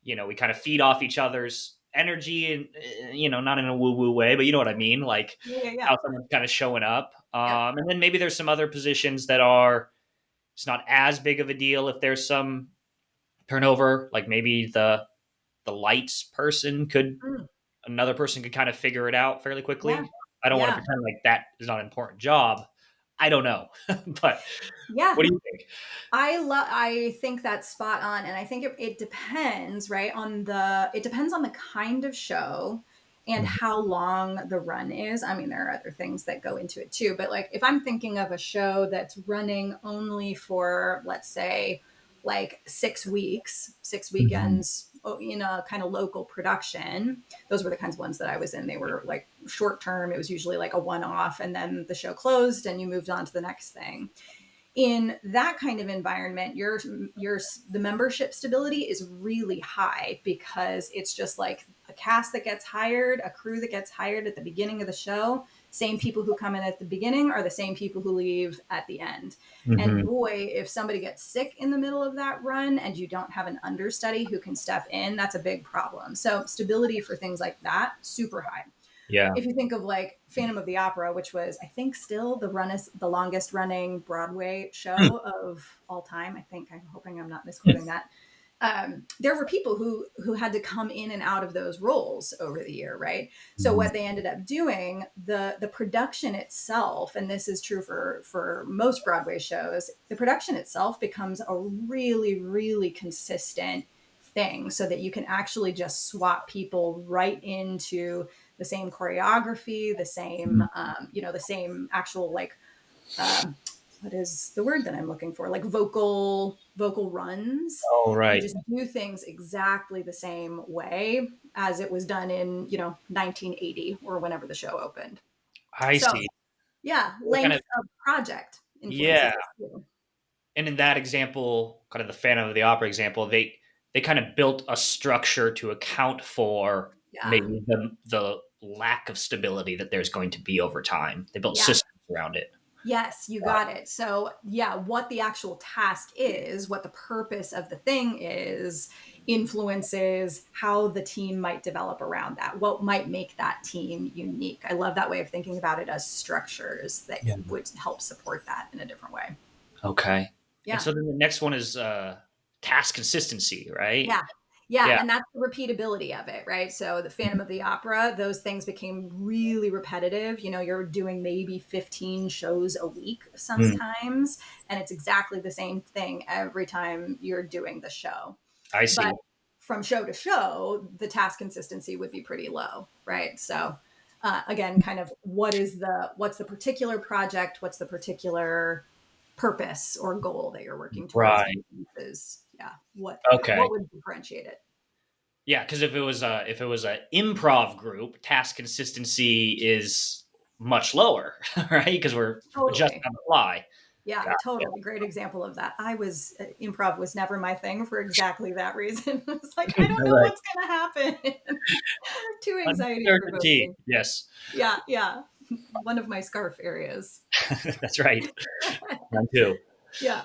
[SPEAKER 1] we kind of feed off each other's energy and not in a woo woo way, but you know what I mean, like
[SPEAKER 2] Yeah, yeah, yeah.
[SPEAKER 1] how someone's kind of showing up.
[SPEAKER 2] Yep.
[SPEAKER 1] And then maybe there's some other positions that are it's not as big of a deal if there's some turnover, like maybe the lights person could
[SPEAKER 2] Mm,
[SPEAKER 1] another person could kind of figure it out fairly
[SPEAKER 2] yeah,
[SPEAKER 1] quickly. I don't want to
[SPEAKER 2] yeah.
[SPEAKER 1] pretend like that is not an important job. I don't know, but
[SPEAKER 2] Yeah.
[SPEAKER 1] what do you think?
[SPEAKER 2] I think that's spot on, and I think it depends, right, on it depends on the kind of show and
[SPEAKER 1] Mhm.
[SPEAKER 2] how long the run is. I mean, there are other things that go into it too, but like if I'm thinking of a show that's running only for, let's say, like 6 weeks, six
[SPEAKER 1] Mhm.
[SPEAKER 2] weekends in a kind of local production, those were the kinds of ones that I was in. They were like short term. It was usually like a one off, and then the show closed and you moved on to the next thing. In that kind of environment, your the membership stability is really high because it's just like a cast that gets hired, a crew that gets hired at the beginning of the show. Same people who come in at the beginning are the same people who leave at the end. And
[SPEAKER 1] Mhm.
[SPEAKER 2] boy, if somebody gets sick in the middle of that run and you don't have an understudy who can step in, that's a big problem. So stability for things like that, super high.
[SPEAKER 1] Yeah.
[SPEAKER 2] If you think of like Phantom of the Opera, which was I think still the longest running Broadway
[SPEAKER 1] Hmm.
[SPEAKER 2] show of all time. I think I'm hoping I'm not misquoting that. There were people who had to come in and out of those roles over the year, right? So
[SPEAKER 1] Mhm.
[SPEAKER 2] what they ended up doing, the production itself, and this is true for most Broadway shows, the production itself becomes a really really consistent thing, so that you can actually just swap people right into the same choreography, the same
[SPEAKER 1] Mhm.
[SPEAKER 2] the same actual like um, what is the word that I'm looking for? Like vocal runs.
[SPEAKER 1] Oh,
[SPEAKER 2] You
[SPEAKER 1] right.
[SPEAKER 2] just do things exactly the same way as it was done in 1980 or whenever the show opened.
[SPEAKER 1] I
[SPEAKER 2] So
[SPEAKER 1] see.
[SPEAKER 2] yeah,
[SPEAKER 1] What kind of
[SPEAKER 2] length of project
[SPEAKER 1] yeah.
[SPEAKER 2] influences this too.
[SPEAKER 1] And in that example, kind of the Phantom of the Opera example, they kind of built a structure to account for
[SPEAKER 2] Yeah,
[SPEAKER 1] maybe the lack of stability that there's going to be over time. They built
[SPEAKER 2] yeah.
[SPEAKER 1] systems around it.
[SPEAKER 2] Yes, you got it. So, yeah, what the actual task is, what the purpose of the thing is, influences how the team might develop around that, what might make that team unique. I love that way of thinking about it as structures that
[SPEAKER 1] Yeah.
[SPEAKER 2] would help support that in a different way.
[SPEAKER 1] Okay. And
[SPEAKER 2] Yeah.
[SPEAKER 1] so then the next one is task consistency, right?
[SPEAKER 2] Yeah. Yeah,
[SPEAKER 1] Yeah.
[SPEAKER 2] and that's the repeatability of it, right? So the Phantom of the Opera, those things became really repetitive. You're doing maybe 15 shows a week
[SPEAKER 1] Mm,
[SPEAKER 2] sometimes, and it's exactly the same thing every time you're doing the show.
[SPEAKER 1] I
[SPEAKER 2] But
[SPEAKER 1] see.
[SPEAKER 2] from show to show, the task consistency would be pretty low, right? So again, kind of what's the particular project, what's the particular purpose or goal that you're working towards
[SPEAKER 1] Right.
[SPEAKER 2] is yeah,
[SPEAKER 1] Okay.
[SPEAKER 2] what would differentiate it?
[SPEAKER 1] Yeah, because if it was a improv group, task consistency is much lower, right? Because we're just
[SPEAKER 2] Totally.
[SPEAKER 1] on the fly.
[SPEAKER 2] Yeah,
[SPEAKER 1] Gotcha.
[SPEAKER 2] totally. Great example of that. Improv was never my thing for exactly that reason. It's like, I don't
[SPEAKER 1] All
[SPEAKER 2] know
[SPEAKER 1] right.
[SPEAKER 2] what's going to happen. Too anxiety
[SPEAKER 1] Uncertainty.
[SPEAKER 2] provoking.
[SPEAKER 1] Yes,
[SPEAKER 2] Yeah, yeah. One of my scarf areas.
[SPEAKER 1] that's right. Mine too.
[SPEAKER 2] Yeah.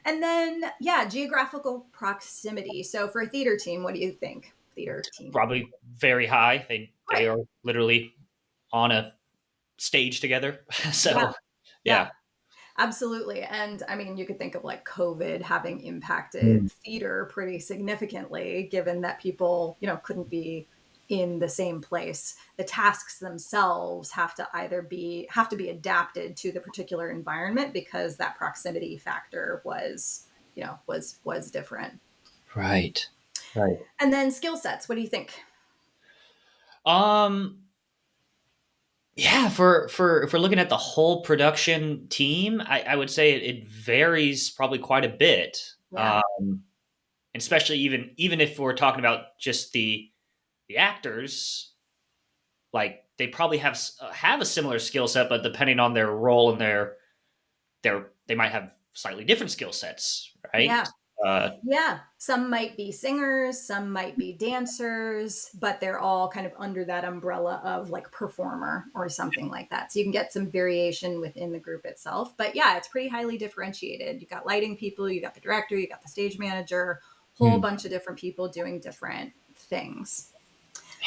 [SPEAKER 2] And then, yeah, geographical proximity. So for a theater team, what do you think? Theater team.
[SPEAKER 1] Probably very high. They
[SPEAKER 2] Right.
[SPEAKER 1] are literally on a stage together.
[SPEAKER 2] Yeah.
[SPEAKER 1] So
[SPEAKER 2] Yeah.
[SPEAKER 1] yeah.
[SPEAKER 2] Absolutely. And I mean, you could think of like COVID having impacted
[SPEAKER 1] Mm.
[SPEAKER 2] theater pretty significantly, given that people, couldn't be in the same place. The tasks themselves have to be adapted to the particular environment because that proximity factor was different.
[SPEAKER 1] Right. Right.
[SPEAKER 2] And then skill sets, what do you think?
[SPEAKER 1] Um yeah, for if we're looking at the whole production team, I would say it varies probably quite a bit.
[SPEAKER 2] Yeah.
[SPEAKER 1] Especially even if we're talking about just the actors, like they probably have a similar skill set, but depending on their role and they might have slightly different skill sets, right?
[SPEAKER 2] Yeah.
[SPEAKER 1] Uh,
[SPEAKER 2] Yeah, some might be singers, some might be dancers, but they're all kind of under that umbrella of like performer or something like that. So you can get some variation within the group itself. But yeah, it's pretty highly differentiated. You got lighting people, you got the director, you got the stage manager, whole
[SPEAKER 1] hmm,
[SPEAKER 2] bunch of different people doing different things.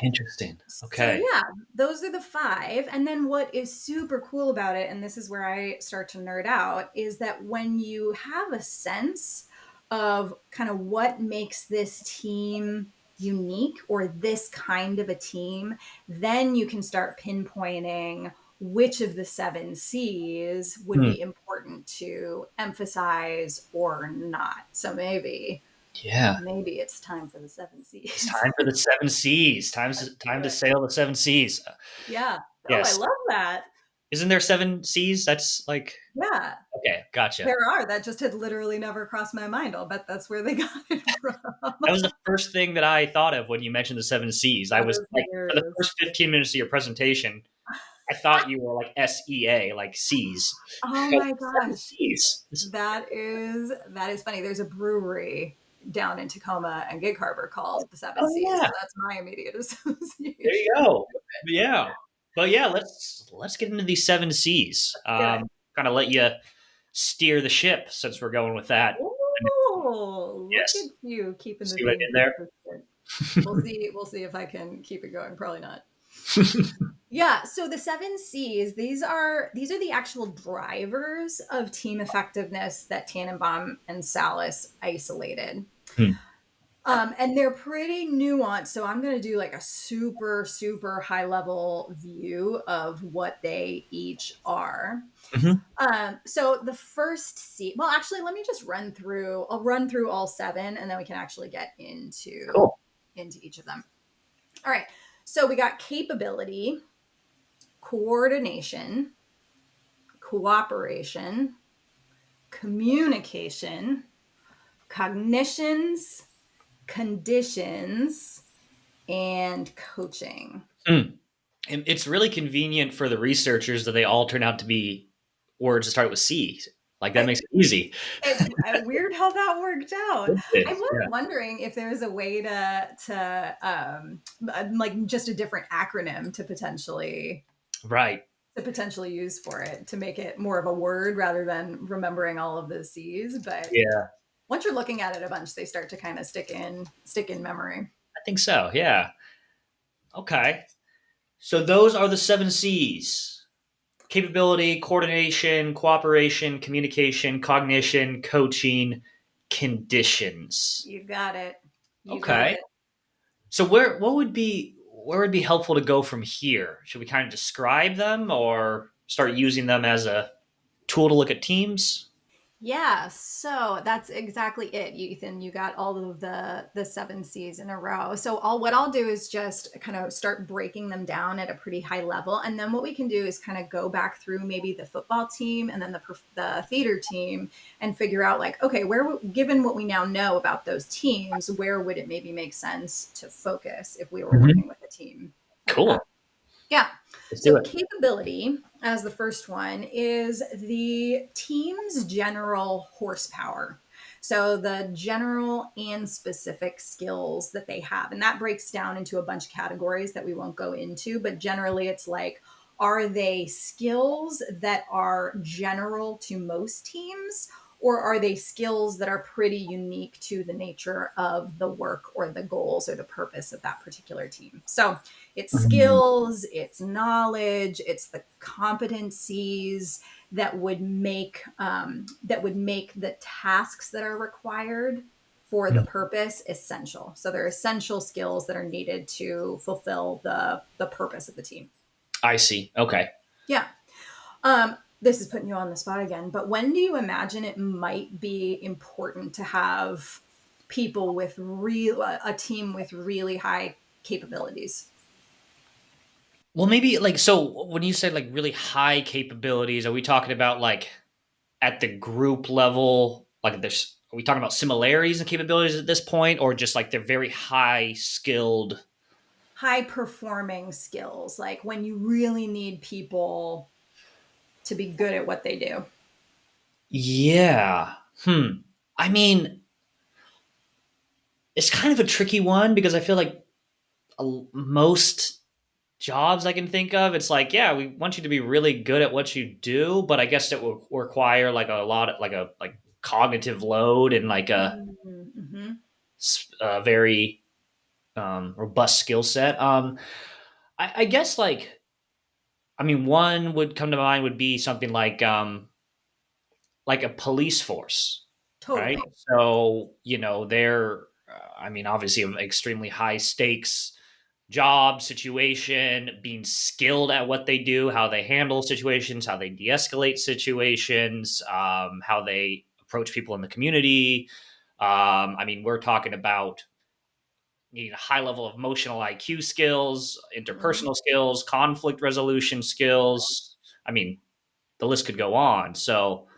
[SPEAKER 1] interesting.
[SPEAKER 2] So
[SPEAKER 1] Okay.
[SPEAKER 2] yeah, those are the five. And then what is super cool about it, and this is where I start to nerd out, is that when you have a sense of kind of what makes this team unique or this kind of a team, then you can start pinpointing which of the seven C's would
[SPEAKER 1] Hmm.
[SPEAKER 2] be important to emphasize or not. So
[SPEAKER 1] Yeah.
[SPEAKER 2] maybe it's time for the seven
[SPEAKER 1] It's
[SPEAKER 2] C's.
[SPEAKER 1] time for the seven C's. Time to sail the seven C's.
[SPEAKER 2] Yeah. Oh, I
[SPEAKER 1] Yes.
[SPEAKER 2] love that.
[SPEAKER 1] Isn't there seven C's? That's like
[SPEAKER 2] Yeah,
[SPEAKER 1] okay, gotcha.
[SPEAKER 2] there are. That just had literally never crossed my mind. I'll bet that's where they got it from.
[SPEAKER 1] That was the first thing that I thought of when you mentioned the seven C's. I
[SPEAKER 2] That
[SPEAKER 1] was
[SPEAKER 2] is
[SPEAKER 1] like, for the
[SPEAKER 2] hilarious.
[SPEAKER 1] first 15 minutes of your presentation, I thought you were like SEA, like C's.
[SPEAKER 2] Oh
[SPEAKER 1] Like,
[SPEAKER 2] my
[SPEAKER 1] seven
[SPEAKER 2] gosh.
[SPEAKER 1] C's.
[SPEAKER 2] That is funny. There's a brewery down in Tacoma and Gig Harbor called the Seven
[SPEAKER 1] Oh
[SPEAKER 2] Seas.
[SPEAKER 1] yeah,
[SPEAKER 2] So that's my immediate
[SPEAKER 1] there you
[SPEAKER 2] association.
[SPEAKER 1] go. Yeah, but yeah, let's get into these seven C's.
[SPEAKER 2] Let's do it.
[SPEAKER 1] Kind of let you steer the ship since we're going with that.
[SPEAKER 2] Oh, look at
[SPEAKER 1] Yes.
[SPEAKER 2] you keeping the
[SPEAKER 1] See what I
[SPEAKER 2] theme
[SPEAKER 1] did there?
[SPEAKER 2] consistent. We'll see. We'll see if I can keep it going. Probably not. Yeah, so the seven C's, these are the actual drivers of team effectiveness that Tannenbaum and Salas isolated.
[SPEAKER 1] Hmm.
[SPEAKER 2] And they're pretty nuanced. So I'm going to do like a super, super high level view of what they each are.
[SPEAKER 1] Mhm.
[SPEAKER 2] So the first C, well, actually, let me just I'll run through all seven and then we can actually get
[SPEAKER 1] Cool.
[SPEAKER 2] into each of them. All right. So we got capability, coordination, cooperation, communication, cognitions, conditions, and coaching.
[SPEAKER 1] Hmm. And it's really convenient for the researchers that they all turn out to be words that start with C. Like that makes it easy.
[SPEAKER 2] It's weird how that worked out.
[SPEAKER 1] It
[SPEAKER 2] I
[SPEAKER 1] is,
[SPEAKER 2] was
[SPEAKER 1] yeah.
[SPEAKER 2] wondering if there's a way to like just a different acronym
[SPEAKER 1] Right.
[SPEAKER 2] to potentially use for it to make it more of a word rather than remembering all of the C's. But
[SPEAKER 1] Yeah.
[SPEAKER 2] once you're looking at it a bunch, they start to kind of stick in memory.
[SPEAKER 1] I think so. Yeah. Okay. So those are the seven C's: capability, coordination, cooperation, communication, cognition, coaching, conditions.
[SPEAKER 2] You got it. You got
[SPEAKER 1] Okay.
[SPEAKER 2] it.
[SPEAKER 1] So where would be helpful to go from here? Should we kind of describe them or start using them as a tool to look at teams?
[SPEAKER 2] Yeah, so that's exactly it, Ethan. You got all of the seven C's in a row. So all what I'll do is just kind of start breaking them down at a pretty high level, and then what we can do is kind of go back through maybe the football team and then the theater team and figure out like, okay, given what we now know about those teams, where would it maybe make sense to focus if we were
[SPEAKER 1] Mhm.
[SPEAKER 2] working with a team like that?
[SPEAKER 1] Cool.
[SPEAKER 2] Yeah.
[SPEAKER 1] Let's do
[SPEAKER 2] So,
[SPEAKER 1] it.
[SPEAKER 2] capability, as the first one, is the team's general horsepower. So, the general and specific skills that they have. And that breaks down into a bunch of categories that we won't go into. But generally, it's like, are they skills that are general to most teams? or are they skills that are pretty unique to the nature of the work or the goals or the purpose of that particular team? So it's
[SPEAKER 1] Mhm.
[SPEAKER 2] skills, it's knowledge, it's the competencies that would make the tasks that are required for the purpose essential. So they're essential skills that are needed to fulfill the purpose of the team.
[SPEAKER 1] I see. Okay.
[SPEAKER 2] Yeah. This is putting you on the spot again, but when do you imagine it might be important to have people with a team with really high capabilities?
[SPEAKER 1] Well, maybe like so when you say like really high capabilities, are we talking about like at the group level? Like there's are we talking about similarities and capabilities at this point, or just like they're very high skilled?
[SPEAKER 2] High performing skills, like when you really need people to be good at what they do.
[SPEAKER 1] Yeah. I mean, it's kind of a tricky one because I feel like most jobs I can think of, it's like, yeah, we want you to be really good at what you do, but I guess it will require like a lot of like cognitive load and like
[SPEAKER 2] Mm-hmm.
[SPEAKER 1] a very robust skill set. I guess like I mean, one would come to mind would be something like a police force, right?
[SPEAKER 2] Totally.
[SPEAKER 1] So they're I mean, obviously, an extremely high stakes job situation, being skilled at what they do, how they handle situations, how they de-escalate situations, how they approach people in the community. I mean, we're talking about needing a high level of emotional IQ skills,
[SPEAKER 2] Mm-hmm.
[SPEAKER 1] interpersonal skills, conflict resolution skills. I mean, the list could go on. So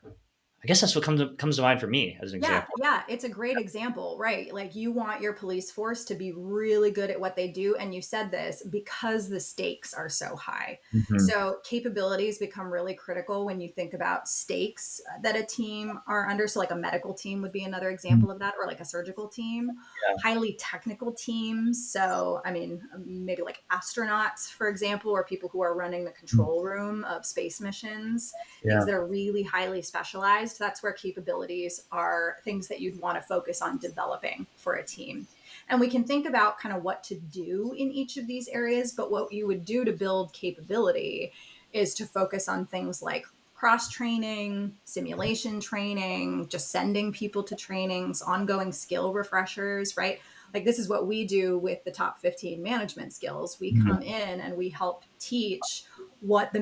[SPEAKER 1] I guess that's what comes to mind for me as an
[SPEAKER 2] Yeah,
[SPEAKER 1] example.
[SPEAKER 2] yeah, it's a great example, right? Like you want your police force to be really good at what they do. And you said this because the stakes are so high.
[SPEAKER 1] Mhm.
[SPEAKER 2] So capabilities become really critical when you think about stakes that a team are under. So, like a medical team would be another example of that, or like a surgical team, highly technical teams. So, I mean, maybe like astronauts, for example, or people who are running the control room of space missions, things
[SPEAKER 1] Yeah.
[SPEAKER 2] that are really highly specialized. That's where capabilities are things that you'd want to focus on developing for a team. And we can think about kind of what to do in each of these areas, but what you would do to build capability is to focus on things like cross training, simulation training, just sending people to trainings, ongoing skill refreshers, right? Like this is what we do with the top 15 management skills. We come
[SPEAKER 1] Mhm.
[SPEAKER 2] in and we help teach what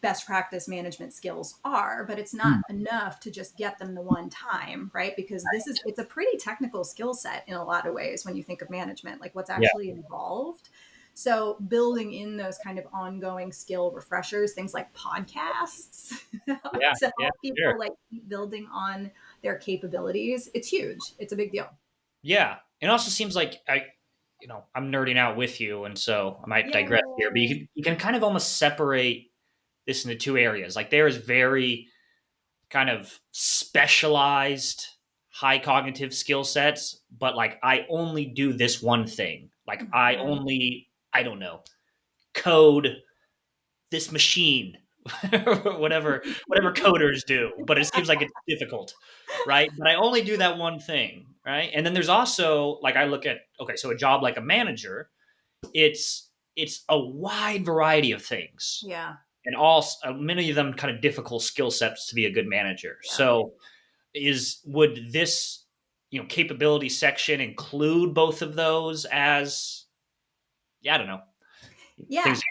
[SPEAKER 2] best practice management skills are, but it's not
[SPEAKER 1] Mhm.
[SPEAKER 2] enough to just get them the one time, right? Because it's a pretty technical skill set in a lot of ways when you think of management, like what's
[SPEAKER 1] Yeah.
[SPEAKER 2] actually involved. So building in those kind of ongoing skill refreshers, things like podcasts
[SPEAKER 1] Yeah.
[SPEAKER 2] to
[SPEAKER 1] Yeah.
[SPEAKER 2] help
[SPEAKER 1] Sure.
[SPEAKER 2] people like keep building on their capabilities, it's huge. It's a big deal.
[SPEAKER 1] Yeah. It also seems like I'm nerding out with you, and so I might digress here, but
[SPEAKER 2] Yay.
[SPEAKER 1] you can kind of almost separate this into two areas. Like there is very kind of specialized high cognitive skill sets, but like I only do this one thing. Like I
[SPEAKER 2] Mhm.
[SPEAKER 1] only, I don't know, code this machine, whatever coders do, but it seems like it's difficult, right? But I only do that one thing, right? And then there's also like I look at okay, so a job like a manager, it's a wide variety of things,
[SPEAKER 2] Yeah.
[SPEAKER 1] and all many of them kind of difficult skill sets to be a good manager.
[SPEAKER 2] Yeah.
[SPEAKER 1] So would this capability section include both of those as yeah, I don't know,
[SPEAKER 2] Yeah.
[SPEAKER 1] things.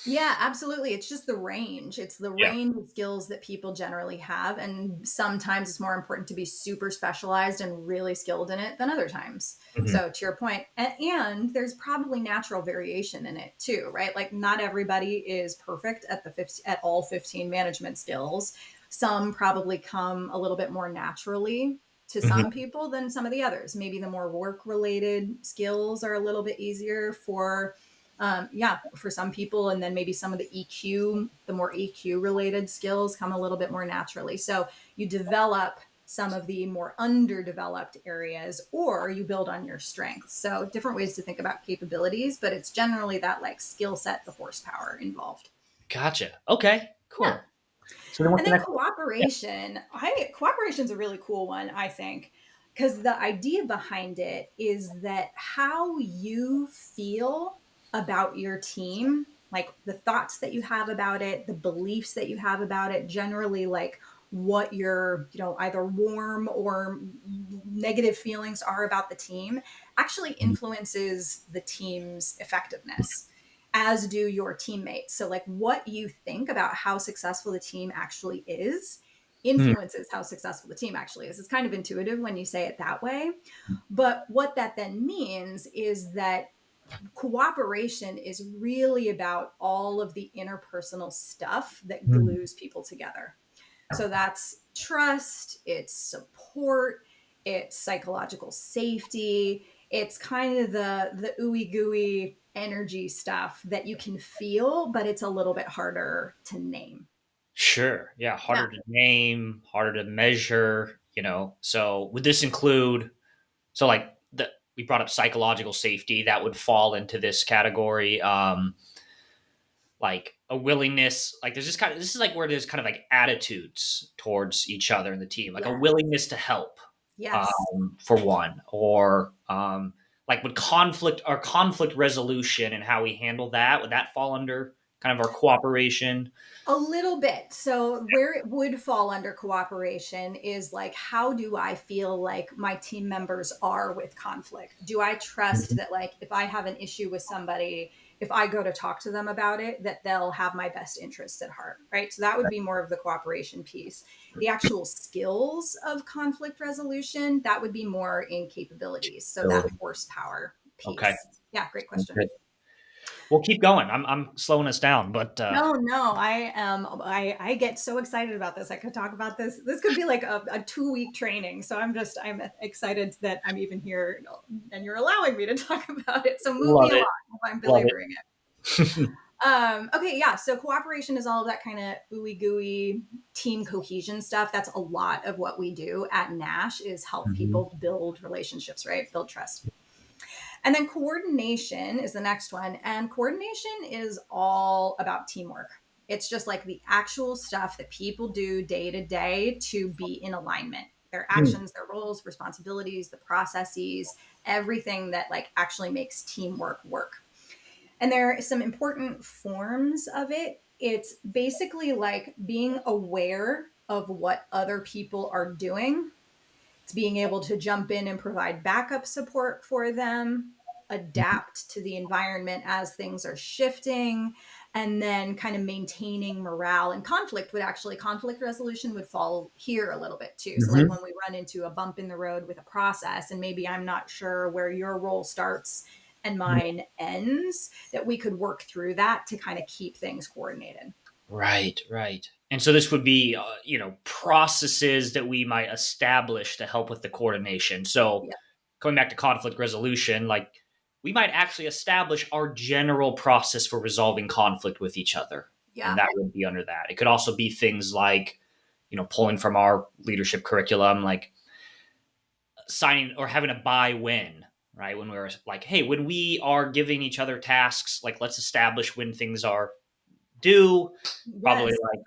[SPEAKER 2] Yeah, absolutely. It's just the range. It's the
[SPEAKER 1] Yeah.
[SPEAKER 2] range of skills that people generally have. And sometimes it's more important to be super specialized and really skilled in it than other times.
[SPEAKER 1] Mhm.
[SPEAKER 2] So, to your point, and there's probably natural variation in it too, right? Like, not everybody is perfect at at all 15 management skills. Some probably come a little bit more naturally to some
[SPEAKER 1] Mhm.
[SPEAKER 2] people than some of the others. Maybe the more work related skills are a little bit easier for yeah, for some people. And then maybe some of the EQ, the more EQ related skills come a little bit more naturally. So you develop some of the more underdeveloped areas or you build on your strengths. So different ways to think about capabilities, but it's generally that like skill set, the horsepower involved.
[SPEAKER 1] Gotcha. Okay.
[SPEAKER 2] Yeah.
[SPEAKER 1] Cool. So then what's
[SPEAKER 2] And
[SPEAKER 1] the
[SPEAKER 2] then
[SPEAKER 1] next one? Yeah.
[SPEAKER 2] cooperation is a really cool one, I think, because the idea behind it is that how you feel about your team, like the thoughts that you have about it, the beliefs that you have about it, generally like what your, either warm or negative feelings are about the team, actually influences the team's effectiveness, as do your teammates. So, like, what you think about how successful the team actually is
[SPEAKER 1] Hmm.
[SPEAKER 2] influences how successful the team actually is. It's kind of intuitive when you say it that way. But what that then means is that cooperation is really about all of the interpersonal stuff that
[SPEAKER 1] Hmm.
[SPEAKER 2] glues people together. So that's trust, it's support, it's psychological safety, it's kind of the ooey gooey energy stuff that you can feel, but it's a little bit harder to name.
[SPEAKER 1] Sure. Yeah.
[SPEAKER 2] Yeah.
[SPEAKER 1] Harder to name, harder to measure, So would this include, so like we brought up psychological safety, that would fall into this category. Like a willingness, like there's just this is like where there's kind of like attitudes towards each other in the team, like a
[SPEAKER 2] Yeah.
[SPEAKER 1] willingness to help,
[SPEAKER 2] Yes.
[SPEAKER 1] for one, or like would conflict resolution and how we handle that, would that fall under kind of our cooperation?
[SPEAKER 2] A little bit. So, where it would fall under cooperation is like, how do I feel like my team members are with conflict? Do I trust
[SPEAKER 1] Mhm.
[SPEAKER 2] that, like, if I have an issue with somebody, if I go to talk to them about it, that they'll have my best interests at heart, right? So, that would be more of the cooperation piece. The actual skills of conflict resolution, that would be more in capabilities. So, that
[SPEAKER 1] Ability.
[SPEAKER 2] horsepower
[SPEAKER 1] Okay.
[SPEAKER 2] piece. Yeah, great
[SPEAKER 1] Sounds
[SPEAKER 2] question.
[SPEAKER 1] good. We'll keep going. I'm slowing us down, but
[SPEAKER 2] No, no, I am. I get so excited about this. I could talk about this. This could be like a 2 week training. So I'm excited that I'm even here, and you're allowing me to talk about it. So move me
[SPEAKER 1] love
[SPEAKER 2] along
[SPEAKER 1] it.
[SPEAKER 2] if I'm
[SPEAKER 1] Love
[SPEAKER 2] belaboring it.
[SPEAKER 1] it.
[SPEAKER 2] Okay, yeah. So cooperation is all of that kind of ooey gooey team cohesion stuff. That's a lot of what we do at Nash is help
[SPEAKER 1] Mhm.
[SPEAKER 2] people build relationships, right? Build trust. And then coordination is the next one. And coordination is all about teamwork. It's just like the actual stuff that people do day to day to be in alignment. Their
[SPEAKER 1] Hmm.
[SPEAKER 2] actions, their roles, responsibilities, the processes, everything that like actually makes teamwork work. And there are some important forms of it. It's basically like being aware of what other people are doing. It's being able to jump in and provide backup support for them, adapt to the environment as things are shifting, and then kind of maintaining morale. And conflict resolution would fall here a little bit too. So, like
[SPEAKER 1] Mhm.
[SPEAKER 2] when we run into a bump in the road with a process, and maybe I'm not sure where your role starts and mine ends, that we could work through that to kind of keep things coordinated.
[SPEAKER 1] Right, right. And so this would be, processes that we might establish to help with the coordination. So
[SPEAKER 2] Yeah.
[SPEAKER 1] going back to conflict resolution, like we might actually establish our general process for resolving conflict with each other. And
[SPEAKER 2] Yeah.
[SPEAKER 1] that would be under that. It could also be things like, pulling from our leadership curriculum, like signing or having a buy win, right? When we're like, hey, when we are giving each other tasks, like let's establish when things are due, probably
[SPEAKER 2] Yes.
[SPEAKER 1] like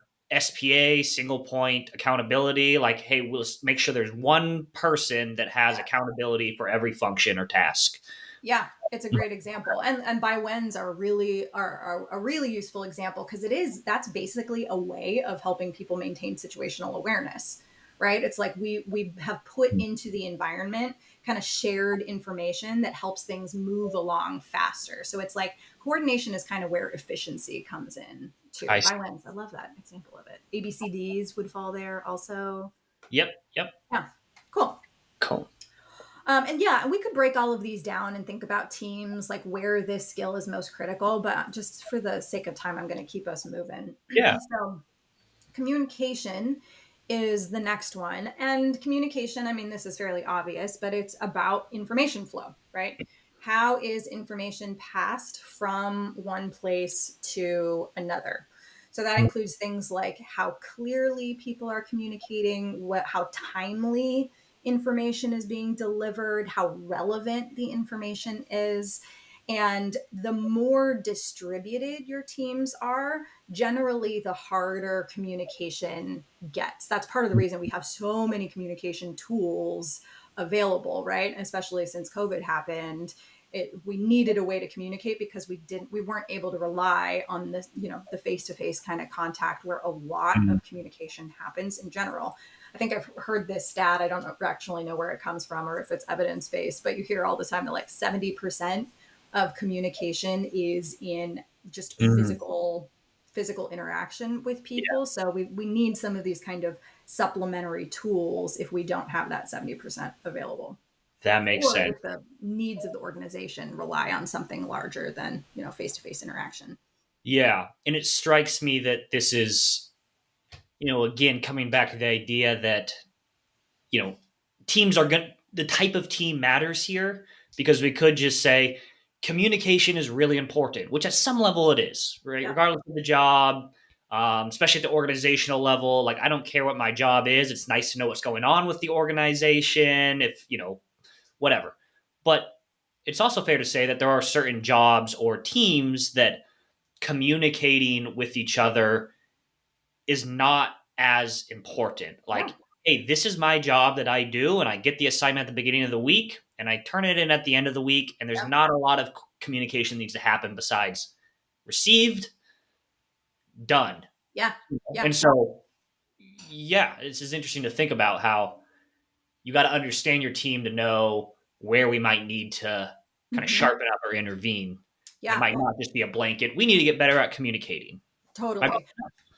[SPEAKER 1] SPA, single point accountability. Like, hey, we'll make sure there's one person that has accountability for every function or task.
[SPEAKER 2] Yeah, it's a great example. And by whens are a really useful example because that's basically a way of helping people maintain situational awareness, right? It's like we have put into the environment kind of shared information that helps things move along faster. So it's like coordination is kind of where efficiency comes in too.
[SPEAKER 1] I see.
[SPEAKER 2] By whens, I love that example of it. ABCDs would fall there also.
[SPEAKER 1] Yep, yep.
[SPEAKER 2] Yeah, cool.
[SPEAKER 1] Cool.
[SPEAKER 2] And yeah, we could break all of these down and think about teams, like where this skill is most critical. But just for the sake of time, I'm going to keep us moving.
[SPEAKER 1] Yeah.
[SPEAKER 2] So, communication is the next one. And communication, I mean, this is fairly obvious, but it's about information flow, right? How is information passed from one place to another? So that includes things like how clearly people are communicating, how timely information is being delivered, how relevant the information is. And the more distributed your teams are, generally the harder communication gets. That's part of the reason we have so many communication tools available, right? Especially since COVID happened. We needed a way to communicate because we weren't able to rely on the face-to-face kind of contact where a lot
[SPEAKER 1] Mm.
[SPEAKER 2] of communication happens in general. I think I've heard this stat. I don't actually know where it comes from or if it's evidence-based, but you hear all the time that like 70% of communication is in just
[SPEAKER 1] Mm.
[SPEAKER 2] physical interaction with
[SPEAKER 1] Yeah,
[SPEAKER 2] people. So we need some of these kind of supplementary tools if we don't have that 70% available,
[SPEAKER 1] that makes
[SPEAKER 2] or
[SPEAKER 1] sense.
[SPEAKER 2] if the needs of the organization rely on something larger than face-to-face interaction.
[SPEAKER 1] Yeah, and it strikes me that this is, again, coming back to the idea that, you know, teams are going to, the type of team matters here, because we could just say communication is really important, which at some level it is, right?
[SPEAKER 2] Yeah.
[SPEAKER 1] Regardless of the job, especially at the organizational level. Like, I don't care what my job is. It's nice to know what's going on with the organization, if, whatever. But it's also fair to say that there are certain jobs or teams that communicating with each other is not as important.
[SPEAKER 2] Yeah.
[SPEAKER 1] Like, hey, this is my job that I do, and I get the assignment at the beginning of the week, and I turn it in at the end of the week, and there's
[SPEAKER 2] Yeah.
[SPEAKER 1] not a lot of communication needs to happen besides received, done.
[SPEAKER 2] Yeah. Yeah.
[SPEAKER 1] And so, yeah, this is interesting to think about how you got to understand your team to know where we might need to kind of
[SPEAKER 2] Hmm.
[SPEAKER 1] sharpen up or intervene. And it
[SPEAKER 2] Yeah.
[SPEAKER 1] might not just be a blanket. We need to get better at communicating. I-
[SPEAKER 2] Totally.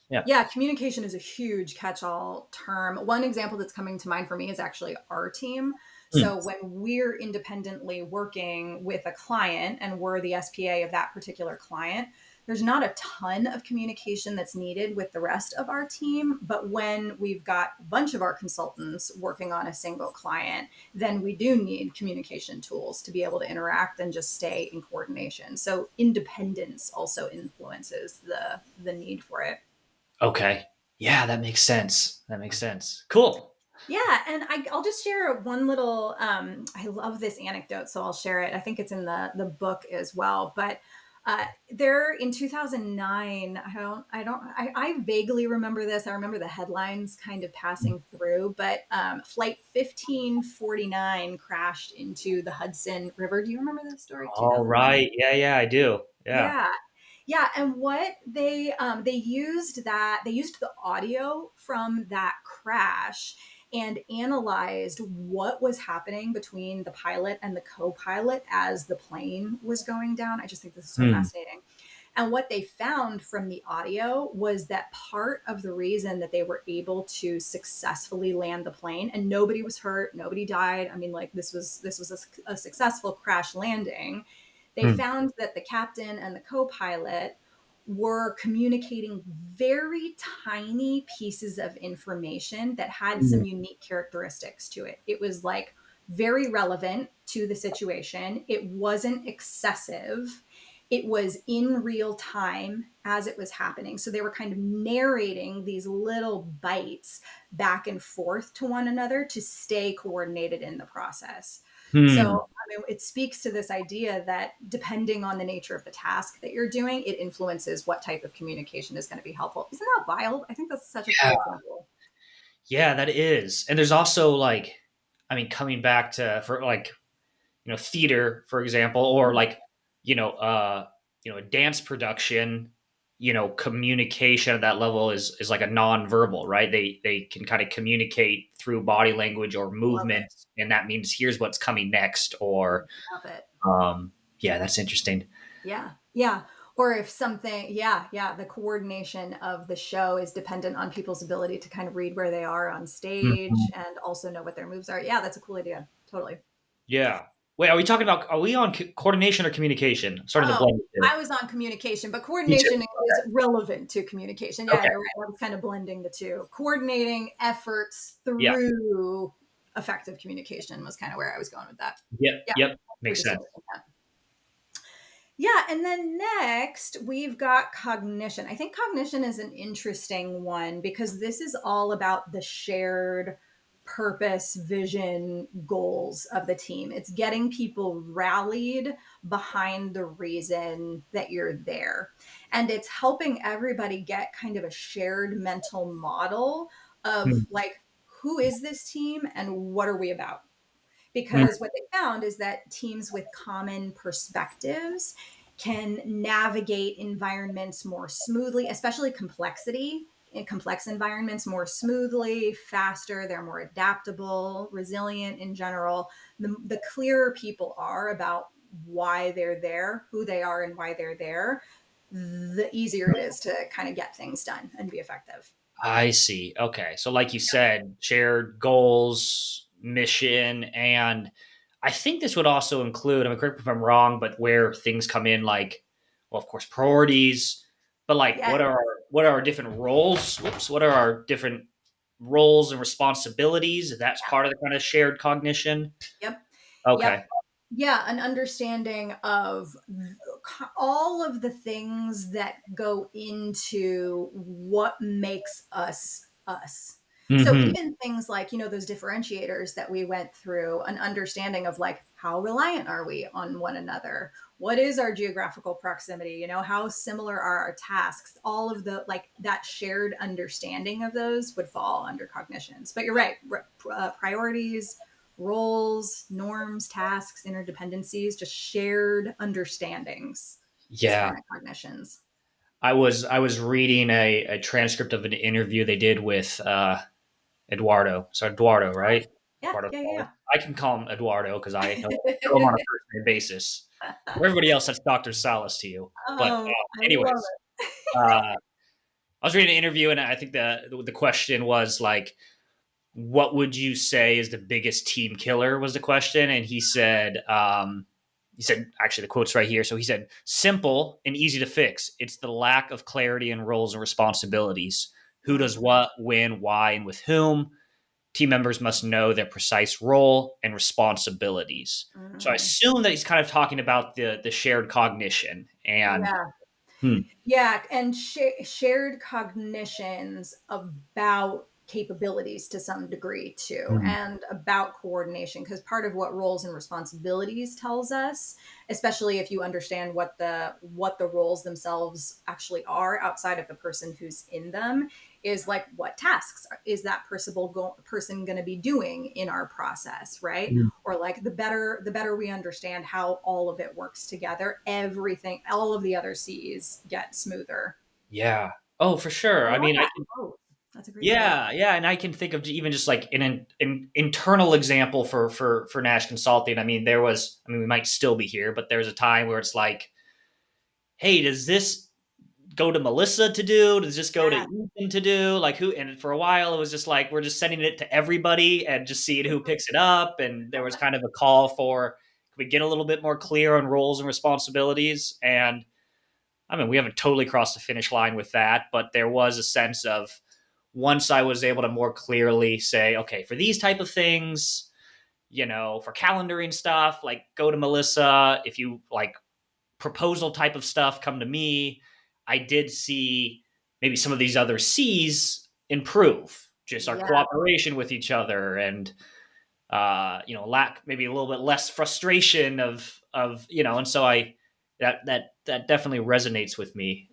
[SPEAKER 1] yeah.
[SPEAKER 2] Yeah, communication is a huge catch-all term. One example that's coming to mind for me is actually our team.
[SPEAKER 1] Hmm.
[SPEAKER 2] So when we're independently working with a client and we're the SPA of that particular client, there's not a ton of communication that's needed with the rest of our team. But when we've got a bunch of our consultants working on a single client, then we do need communication tools to be able to interact and just stay in coordination. So independence also influences the need for it.
[SPEAKER 1] Okay. Yeah, that makes sense. That makes sense. Cool.
[SPEAKER 2] Yeah, and I'll just share one little. I love this anecdote, so I'll share it. I think it's in the book as well. But there in 2009, I vaguely remember this. I remember the headlines kind of passing through, but Flight 1549 crashed into the Hudson River. Do you remember this story?
[SPEAKER 1] All
[SPEAKER 2] 2009.
[SPEAKER 1] right. Yeah, yeah, I do. Yeah.
[SPEAKER 2] Yeah. Yeah, and what they used the audio from that crash and analyzed what was happening between the pilot and the co-pilot as the plane was going down. I just think this is so
[SPEAKER 1] Hmm.
[SPEAKER 2] fascinating. And what they found from the audio was that part of the reason that they were able to successfully land the plane and nobody was hurt, nobody died. I mean, like this was a successful crash landing. They
[SPEAKER 1] Hmm.
[SPEAKER 2] found that the captain and the co-pilot were communicating very tiny pieces of information that had
[SPEAKER 1] Hmm.
[SPEAKER 2] some unique characteristics to it. It was like very relevant to the situation. It wasn't excessive. It was in real time as it was happening. So they were kind of narrating these little bites back and forth to one another to stay coordinated in the process.
[SPEAKER 1] Hmm.
[SPEAKER 2] So, I mean, it speaks to this idea that depending on the nature of the task that you're doing, it influences what type of communication is going to be helpful. Isn't that wild? I think that's such a
[SPEAKER 1] Yeah.
[SPEAKER 2] cool example.
[SPEAKER 1] Yeah, that is. And there's also like, I mean, coming back to for like, theater, for example, or
[SPEAKER 2] Mm.
[SPEAKER 1] like, a dance production, communication at that level is like a nonverbal, right? They can kind of communicate through body language or
[SPEAKER 2] Love it.
[SPEAKER 1] movement, and that means here's what's coming next, or
[SPEAKER 2] Love it.
[SPEAKER 1] yeah, that's interesting.
[SPEAKER 2] Yeah. Yeah. Or if something, yeah, yeah, the coordination of the show is dependent on people's ability to kind of read where they are on stage
[SPEAKER 1] Mhm.
[SPEAKER 2] and also know what their moves are. Yeah, that's a cool idea. Totally.
[SPEAKER 1] Yeah. Wait, are we on coordination or communication? I'm starting to
[SPEAKER 2] Oh,
[SPEAKER 1] blend the two.
[SPEAKER 2] I was on communication, but
[SPEAKER 1] Me too.
[SPEAKER 2] coordination is relevant to communication. Yeah,
[SPEAKER 1] Okay.
[SPEAKER 2] you're right. I was kind of blending the two. Coordinating efforts
[SPEAKER 1] Yeah.
[SPEAKER 2] through effective communication was kind of where I was going with that.
[SPEAKER 1] Yep.
[SPEAKER 2] Yeah,
[SPEAKER 1] Yep.
[SPEAKER 2] we're
[SPEAKER 1] Makes sense.
[SPEAKER 2] distinguishing that. Yeah, and then next we've got cognition. I think cognition is an interesting one because this is all about the shared purpose, vision, goals of the team. It's getting people rallied behind the reason that you're there. And it's helping everybody get kind of a shared mental model of
[SPEAKER 1] Mm,
[SPEAKER 2] like, who is this team and what are we about?
[SPEAKER 1] mm,
[SPEAKER 2] Because what they found is that teams with common perspectives can navigate environments more smoothly, especially complexity in complex environments more smoothly, faster, they're more adaptable, resilient in general. The clearer people are about why they're there, who they are, and why they're there, the easier it is to kind of get things done and be effective.
[SPEAKER 1] I see. Okay. So, like you said, shared goals, mission, and I think this would also include, I mean, correct me if I'm wrong, but where things come in, like, well, of course, priorities, but like,
[SPEAKER 2] Yeah.
[SPEAKER 1] what are our different roles? Whoops. What are our different roles and responsibilities? That's part of the kind of shared cognition.
[SPEAKER 2] Yep.
[SPEAKER 1] Okay.
[SPEAKER 2] Yep. Yeah, an understanding of all of the things that go into what makes us us. So
[SPEAKER 1] Hmm.
[SPEAKER 2] even things like, those differentiators that we went through, an understanding of like how reliant are we on one another? What is our geographical proximity? How similar are our tasks? All of the like that shared understanding of those would fall under cognitions. But you're right, priorities, roles, norms, tasks, interdependencies, just shared understandings is
[SPEAKER 1] Yeah.
[SPEAKER 2] kind of cognitions.
[SPEAKER 1] I was reading a transcript of an interview they did with Eduardo. So Eduardo, right?
[SPEAKER 2] Yeah,
[SPEAKER 1] Eduardo
[SPEAKER 2] yeah,
[SPEAKER 1] Salas.
[SPEAKER 2] yeah,
[SPEAKER 1] I can call him Eduardo because I know him on a
[SPEAKER 2] yeah.
[SPEAKER 1] first name basis. For everybody else, that's Doctor Salas to you. But
[SPEAKER 2] Oh, I love
[SPEAKER 1] anyways, I was reading an interview, and I think the question was like, "What would you say is the biggest team killer?" Was the question, and he said actually the quote's right here. So he said, "Simple and easy to fix. It's the lack of clarity in roles and responsibilities.
[SPEAKER 2] it.
[SPEAKER 1] Who does what, when, why, and with whom." Team members must know their precise role and responsibilities. So I
[SPEAKER 2] Mhm.
[SPEAKER 1] assume that he's kind of talking about the shared cognition and
[SPEAKER 2] Yeah.
[SPEAKER 1] hmm,
[SPEAKER 2] Yeah, and shared cognitions about capabilities to some degree too,
[SPEAKER 1] hmm,
[SPEAKER 2] and about coordination, because part of what roles and responsibilities tells us, especially if you understand what the roles themselves actually are outside of the person who's in them, is like what tasks is that person going to be doing in our process, right?
[SPEAKER 1] hmm.
[SPEAKER 2] Or like the better we understand how all of it works together, everything, all of the other C's get smoother.
[SPEAKER 1] Yeah. Oh, for sure.
[SPEAKER 2] I
[SPEAKER 1] I
[SPEAKER 2] love
[SPEAKER 1] mean, I
[SPEAKER 2] that
[SPEAKER 1] can,
[SPEAKER 2] quote. That's a great quote.
[SPEAKER 1] yeah, yeah, and I can think of even just like an internal example for Nash Consulting. I mean, I mean, we might still be here, but there's a time where it's like, hey, does this go to Melissa to do? Does this go to
[SPEAKER 2] Yeah.
[SPEAKER 1] Ethan to do? Like who? And for a while, it was just like we're just sending it to everybody and just seeing who picks it up. And there was kind of a call for can we get a little bit more clear on roles and responsibilities? And I mean, we haven't totally crossed the finish line with that, but there was a sense of once I was able to more clearly say, okay, for these type of things, for calendaring stuff, like go to Melissa. If you like proposal type of stuff come to me. I did see maybe some of these other C's improve, just our
[SPEAKER 2] Yeah.
[SPEAKER 1] cooperation with each other and lack maybe a little bit less frustration and so I that definitely resonates with me.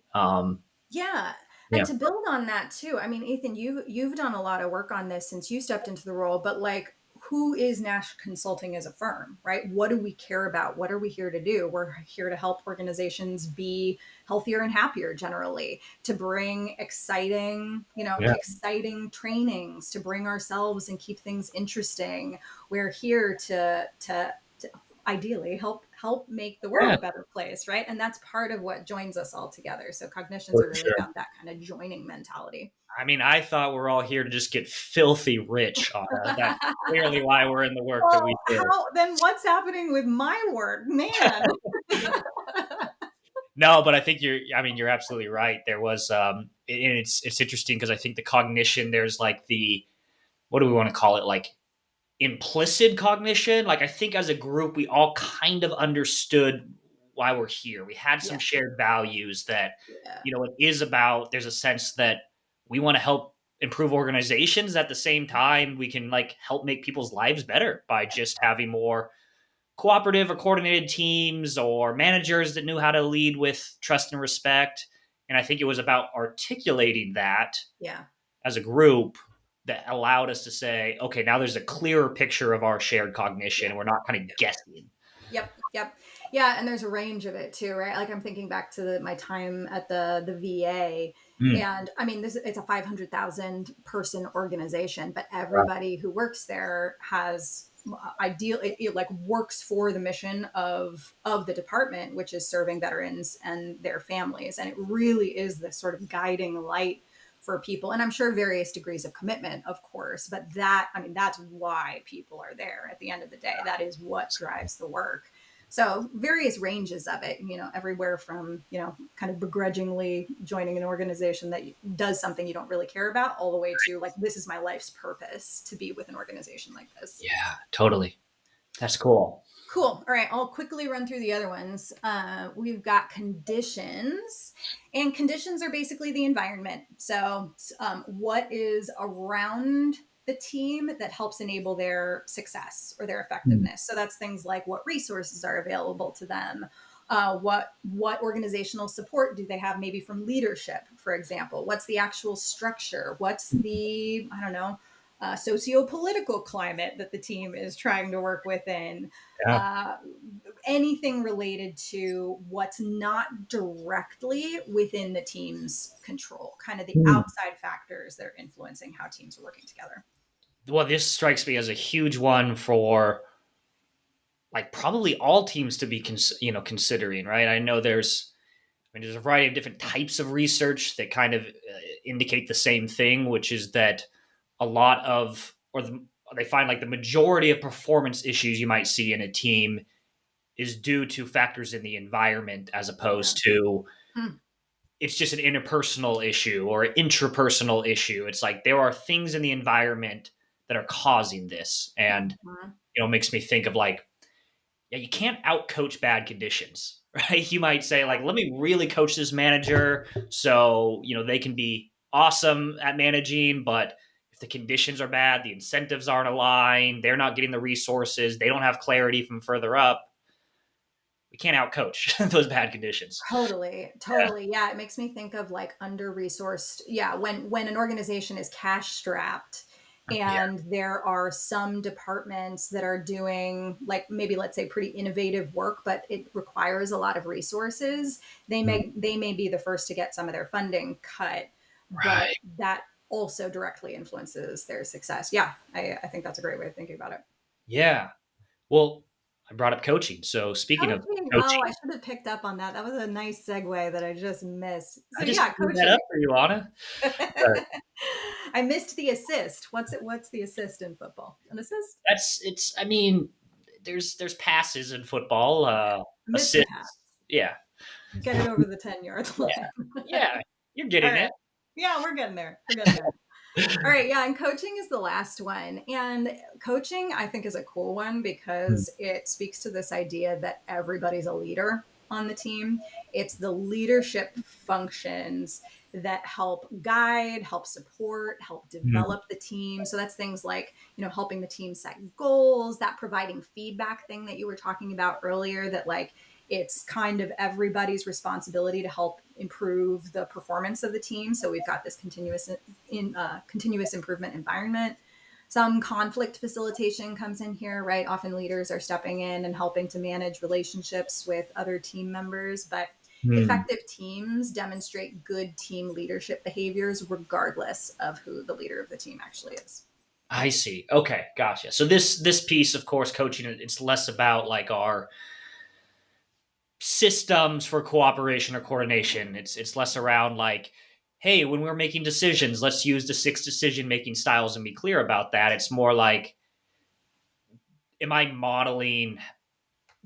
[SPEAKER 2] Yeah. And
[SPEAKER 1] Yeah.
[SPEAKER 2] to build on that too, I mean, Ethan, you've done a lot of work on this since you stepped into the role, but like who is Nash Consulting as a firm, right? What do we care about? What are we here to do? We're here to help organizations be healthier and happier generally, to bring
[SPEAKER 1] Yeah.
[SPEAKER 2] exciting trainings, to bring ourselves and keep things interesting. We're here to ideally help make the world
[SPEAKER 1] Yeah,
[SPEAKER 2] a better place, right? And that's part of what joins us all together. So cognitions
[SPEAKER 1] for
[SPEAKER 2] are really
[SPEAKER 1] sure.
[SPEAKER 2] about that kind of joining mentality.
[SPEAKER 1] I mean, I thought we're all here to just get filthy rich, Anna. That's clearly why we're in the work that
[SPEAKER 2] Well,
[SPEAKER 1] we do.
[SPEAKER 2] how then what's happening with my work, man?
[SPEAKER 1] No, but I think you're absolutely right. There was, and it's interesting because I think the cognition, there's like what do we want to call it? Like implicit cognition. Like I think as a group, we all kind of understood why we're here. We had some
[SPEAKER 2] Yeah,
[SPEAKER 1] shared values that,
[SPEAKER 2] yeah,
[SPEAKER 1] it is about, there's a sense that we want to help, improve organizations. At the same time, we can like help make people's lives better by just having more cooperative or coordinated teams or managers that knew how to lead with trust and respect. And I think it was about articulating that
[SPEAKER 2] Yeah.
[SPEAKER 1] as a group that allowed us to say, okay, now there's a clearer picture of our shared cognition.
[SPEAKER 2] Yeah.
[SPEAKER 1] And we're not kind of guessing.
[SPEAKER 2] Yep, yep. Yeah, and there's a range of it too, right? Like I'm thinking back to my time at the VA,
[SPEAKER 1] Mm,
[SPEAKER 2] and I mean, this it's a 500,000 person organization, but
[SPEAKER 1] right.
[SPEAKER 2] everybody who works there has ideal it like works for the mission of the department, which is serving veterans and their families, and it really is this sort of guiding light for people. And I'm sure various degrees of commitment, of course, but that, I mean, that's why people are there at the end of the day. That is what drives the work. So various ranges of it, everywhere from, kind of begrudgingly joining an organization that does something you don't really care about, all the way to like, this is my life's purpose to be with an organization like this.
[SPEAKER 1] Yeah, totally. That's cool.
[SPEAKER 2] Cool. All right. I'll quickly run through the other ones. We've got conditions, and conditions are basically the environment. So, what is around the team that helps enable their success or their
[SPEAKER 1] Mm,
[SPEAKER 2] effectiveness? So that's things like what resources are available to them. What organizational support do they have, maybe from leadership, for example? What's the actual structure? What's the, I don't know, socio-political climate that the team is trying to work within?
[SPEAKER 1] yeah.
[SPEAKER 2] uh, Anything related to what's not directly within the team's control, kind of the
[SPEAKER 1] Mm.
[SPEAKER 2] outside factors that are influencing how teams are working together.
[SPEAKER 1] Well, this strikes me as a huge one for like probably all teams to be considering, right? I know there's a variety of different types of research that kind of indicate the same thing, which is that a lot of they find like the majority of performance issues you might see in a team is due to factors in the environment as
[SPEAKER 2] Yeah.
[SPEAKER 1] opposed to
[SPEAKER 2] Hmm.
[SPEAKER 1] it's just an interpersonal issue or an intrapersonal issue. It's like there are things in the environment that are causing this. And
[SPEAKER 2] Mhm.
[SPEAKER 1] it makes me think of like, yeah, you can't outcoach bad conditions, right? You might say, like, let me really coach this manager so, they can be awesome at managing, but if the conditions are bad, the incentives aren't aligned, they're not getting the resources, they don't have clarity from further up, we can't outcoach those bad conditions.
[SPEAKER 2] Totally,
[SPEAKER 1] Yeah.
[SPEAKER 2] totally. Yeah, it makes me think of like under-resourced. Yeah, when an organization is cash strapped
[SPEAKER 1] Yeah.
[SPEAKER 2] and there are some departments that are doing like maybe let's say pretty innovative work, but it requires a lot of resources,
[SPEAKER 1] Mm,
[SPEAKER 2] they may be the first to get some of their funding cut, but
[SPEAKER 1] right.
[SPEAKER 2] that also directly influences their success. Yeah, I think that's a great way of thinking about it.
[SPEAKER 1] Yeah. Well, I brought up coaching. So speaking of
[SPEAKER 2] Coaching. Oh, I
[SPEAKER 1] coaching,
[SPEAKER 2] should have picked up on that. That was a nice segue that I just missed. So
[SPEAKER 1] I just
[SPEAKER 2] yeah,
[SPEAKER 1] screwed that up
[SPEAKER 2] coaching.
[SPEAKER 1] for you, Anna. Uh,
[SPEAKER 2] I missed the assist. What's the assist in football? An assist?
[SPEAKER 1] I mean, there's passes in football,
[SPEAKER 2] I missed the pass.
[SPEAKER 1] assists. Yeah.
[SPEAKER 2] Get it over the 10-yard
[SPEAKER 1] Yeah.
[SPEAKER 2] line.
[SPEAKER 1] Yeah. You're
[SPEAKER 2] All
[SPEAKER 1] getting
[SPEAKER 2] right.
[SPEAKER 1] it.
[SPEAKER 2] Yeah, we're getting there. We're getting there. All right, yeah, and coaching is the last one. And coaching, I think, is a cool one
[SPEAKER 1] Mm,
[SPEAKER 2] because it speaks to this idea that everybody's a leader on the team. It's the leadership functions that help guide, help support, help
[SPEAKER 1] mm,
[SPEAKER 2] develop the team. So that's things like, helping the team set goals, that providing feedback thing that you were talking about earlier, that like it's kind of everybody's responsibility to help improve the performance of the team. So we've got this continuous improvement environment. Some conflict facilitation comes in here, right? Often leaders are stepping in and helping to manage relationships with other team members, but
[SPEAKER 1] mm.
[SPEAKER 2] effective teams demonstrate good team leadership behaviors regardless of who the leader of the team actually is.
[SPEAKER 1] I see. Okay, gotcha. So this piece, of course, coaching, it's less about like our systems for cooperation or coordination. It's less around like, hey, when we're making decisions, let's use the six decision making styles and be clear about that. It's more like, am I modeling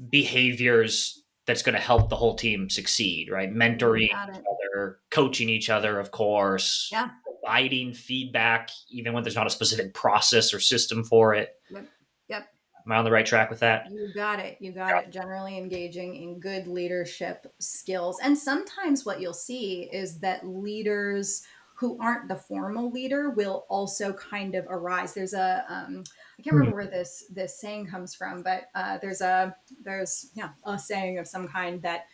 [SPEAKER 1] behaviors that's going to help the whole team succeed, right?
[SPEAKER 2] You
[SPEAKER 1] Mentoring
[SPEAKER 2] got
[SPEAKER 1] each
[SPEAKER 2] it.
[SPEAKER 1] other, coaching each other, of course,
[SPEAKER 2] Yeah.
[SPEAKER 1] providing feedback, even when there's not a specific process or system for it.
[SPEAKER 2] Yep. Yep.
[SPEAKER 1] Am I on the right track with that?
[SPEAKER 2] You got it. You got it. Generally engaging in good leadership skills. And sometimes what you'll see is that leaders who aren't the formal leader will also kind of arise. There's I can't
[SPEAKER 1] Hmm.
[SPEAKER 2] remember where this saying comes from, but there's a saying of some kind that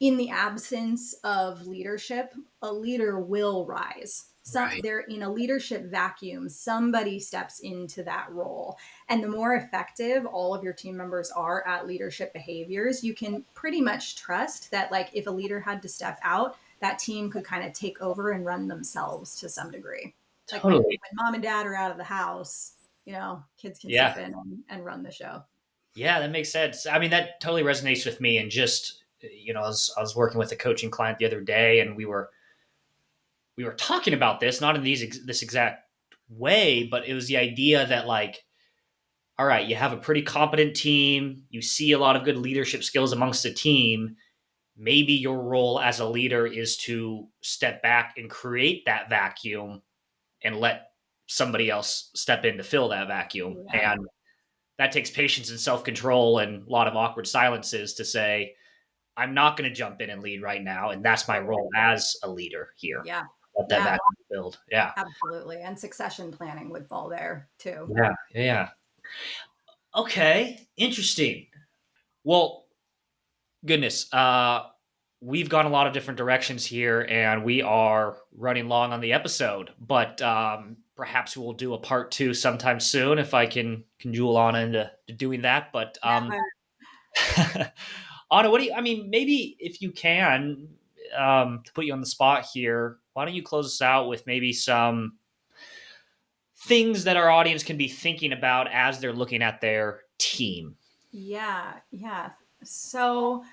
[SPEAKER 2] in the absence of leadership, a leader will rise.
[SPEAKER 1] Right.
[SPEAKER 2] They're in a leadership vacuum. Somebody steps into that role. And the more effective all of your team members are at leadership behaviors, you can pretty much trust that, like, if a leader had to step out, that team could kind of take over and run themselves to some degree. Like
[SPEAKER 1] Totally.
[SPEAKER 2] when mom and dad are out of the house, kids can step
[SPEAKER 1] Yeah.
[SPEAKER 2] in and run the show.
[SPEAKER 1] Yeah, that makes sense. I mean, that totally resonates with me. And just, I was working with a coaching client the other day, and we were talking about this, not in this exact way, but it was the idea that, like, all right, you have a pretty competent team, you see a lot of good leadership skills amongst the team. Maybe your role as a leader is to step back and create that vacuum and let somebody else step in to fill that vacuum.
[SPEAKER 2] Yeah,
[SPEAKER 1] And that takes patience and self-control and a lot of awkward silences to say, I'm not going to jump in and lead right now. And that's my
[SPEAKER 2] totally.
[SPEAKER 1] role as a leader here.
[SPEAKER 2] Yeah.
[SPEAKER 1] Let that
[SPEAKER 2] Yeah.
[SPEAKER 1] vacuum build. Yeah.
[SPEAKER 2] Absolutely. And succession planning would fall there too.
[SPEAKER 1] Yeah. Yeah. Okay. Interesting. Well, goodness. We've gone a lot of different directions here and we are running long on the episode, but perhaps we'll do a part two sometime soon if I can conjure on into to doing that. But
[SPEAKER 2] Yeah.
[SPEAKER 1] Anna, I mean, maybe if you can, to put you on the spot here, why don't you close us out with maybe some things that our audience can be thinking about as they're looking at their team?
[SPEAKER 2] Yeah. Yeah. So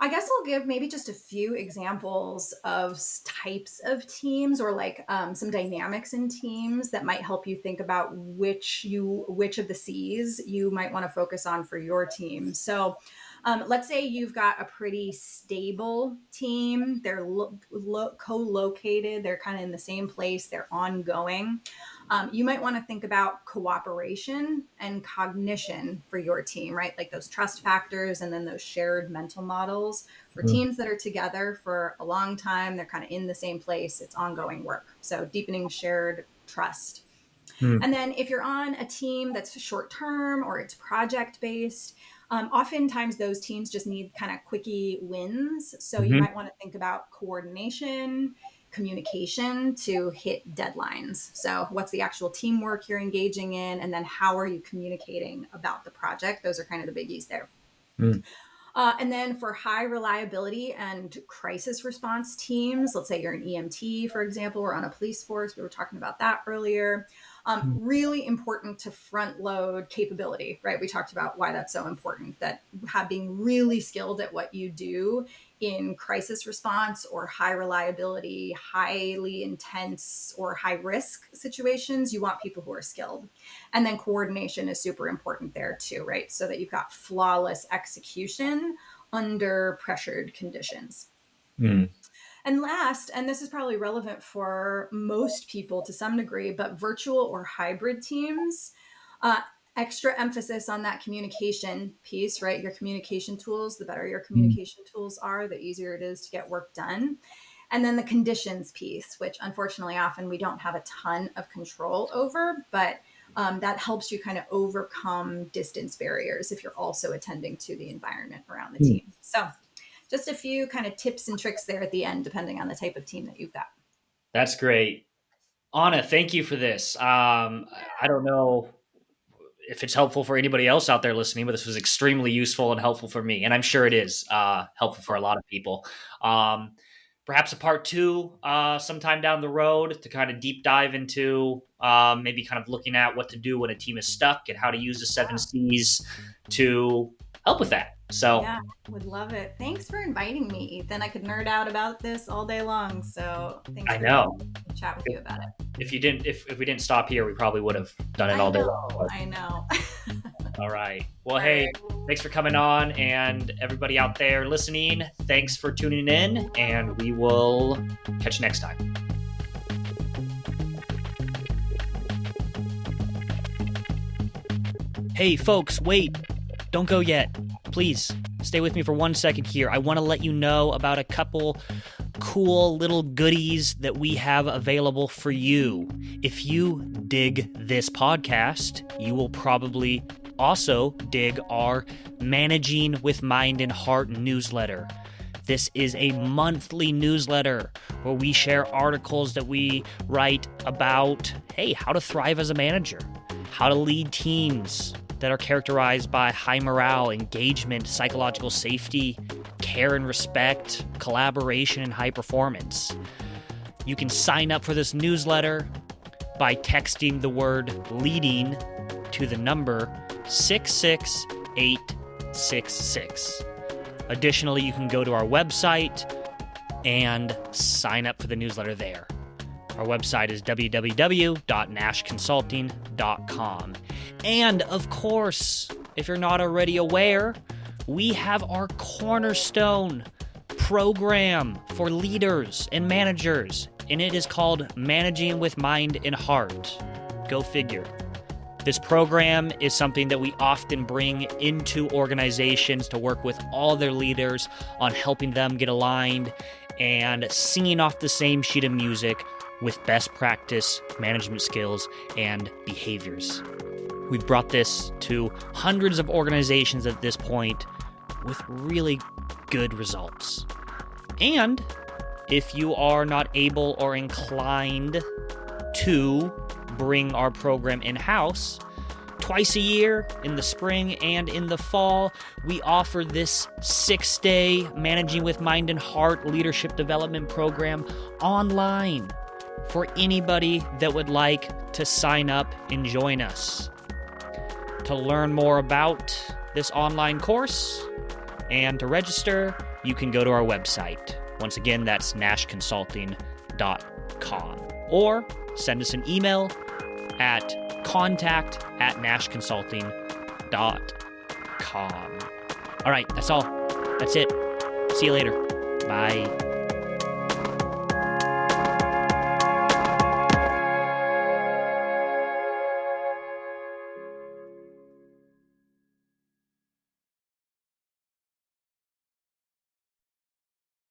[SPEAKER 2] I guess I'll give maybe just a few examples of types of teams or like some dynamics in teams that might help you think about which of the C's you might want to focus on for your team. So let's say you've got a pretty stable team. They're co-located. They're kind of in the same place. They're ongoing. You might want to think about cooperation and cognition for your team, right? Like those trust factors and then those shared mental models for
[SPEAKER 1] Mm,
[SPEAKER 2] teams that are together for a long time. They're kind of in the same place. It's ongoing work. So deepening shared trust.
[SPEAKER 1] mm,
[SPEAKER 2] And then if you're on a team that's short term or it's project based, oftentimes those teams just need kind of quickie wins. So you
[SPEAKER 1] mhm,
[SPEAKER 2] might want to think about coordination, communication to hit deadlines. So what's the actual teamwork you're engaging in? And then how are you communicating about the project? Those are kind of the biggies there.
[SPEAKER 1] mm,
[SPEAKER 2] And then for high reliability and crisis response teams, let's say you're an EMT, for example, or on a police force, we were talking about that earlier.
[SPEAKER 1] mm,
[SPEAKER 2] Really important to front load capability, right? We talked about why that's so important, that being really skilled at what you do in crisis response or high reliability, highly intense or high risk situations, you want people who are skilled. And then coordination is super important there too, right? So that you've got flawless execution under pressured conditions.
[SPEAKER 1] mm,
[SPEAKER 2] And last, and this is probably relevant for most people to some degree, but virtual or hybrid teams, uh, extra emphasis on that communication piece, right? Your communication tools, the better your
[SPEAKER 1] mm,
[SPEAKER 2] communication tools are, the easier it is to get work done. And then the conditions piece, which unfortunately often we don't have a ton of control over, but that helps you kind of overcome distance barriers if you're also attending to the environment around the
[SPEAKER 1] mm.
[SPEAKER 2] team. So just a few kind of tips and tricks there at the end, depending on the type of team that you've got.
[SPEAKER 1] That's great. Anna, thank you for this. I don't know if it's helpful for anybody else out there listening, but this was extremely useful and helpful for me. And I'm sure it is helpful for a lot of people. Um, Perhaps a part two sometime down the road to kind of deep dive into maybe kind of looking at what to do when a team is stuck and how to use the seven C's to help with that. So
[SPEAKER 2] Yeah, would love it. Thanks for inviting me, Ethan. I could nerd out about this all day long. So thanks
[SPEAKER 1] I
[SPEAKER 2] for letting
[SPEAKER 1] know
[SPEAKER 2] me chat with you about it.
[SPEAKER 1] if we didn't stop here, we probably would have done it
[SPEAKER 2] I
[SPEAKER 1] all day
[SPEAKER 2] know.
[SPEAKER 1] long.
[SPEAKER 2] I know.
[SPEAKER 1] All right. Well,
[SPEAKER 2] All
[SPEAKER 1] hey,
[SPEAKER 2] right.
[SPEAKER 1] thanks for coming on. And everybody out there listening, thanks for tuning in. And we will catch you next time. Hey, folks, wait. Don't go yet. Please stay with me for 1 second here. I want to let you know about a couple cool little goodies that we have available for you. If you dig this podcast, you will probably also dig our Managing with Mind and Heart newsletter. This is a monthly newsletter where we share articles that we write about, hey, how to thrive as a manager, how to lead teams that are characterized by high morale, engagement, psychological safety, care and respect, collaboration, and high performance. You can sign up for this newsletter by texting the word leading to the number 66866. Additionally, you can go to our website and sign up for the newsletter there. Our website is www.nashconsulting.com. And of course, if you're not already aware, we have our cornerstone program for leaders and managers, and it is called Managing with Mind and Heart. Go figure. This program is something that we often bring into organizations to work with all their leaders on helping them get aligned and singing off the same sheet of music with best practice management skills and behaviors. We've brought this to hundreds of organizations at this point with really good results. And if you are not able or inclined to bring our program in-house, twice a year, in the spring and in the fall, we offer this 6-day Managing with Mind and Heart leadership development program online for anybody that would like to sign up and join us. To learn more about this online course and to register, you can go to our website. Once again, that's nashconsulting.com. Or send us an email at contact@nashconsulting.com. All right, that's all. That's it. See you later. Bye.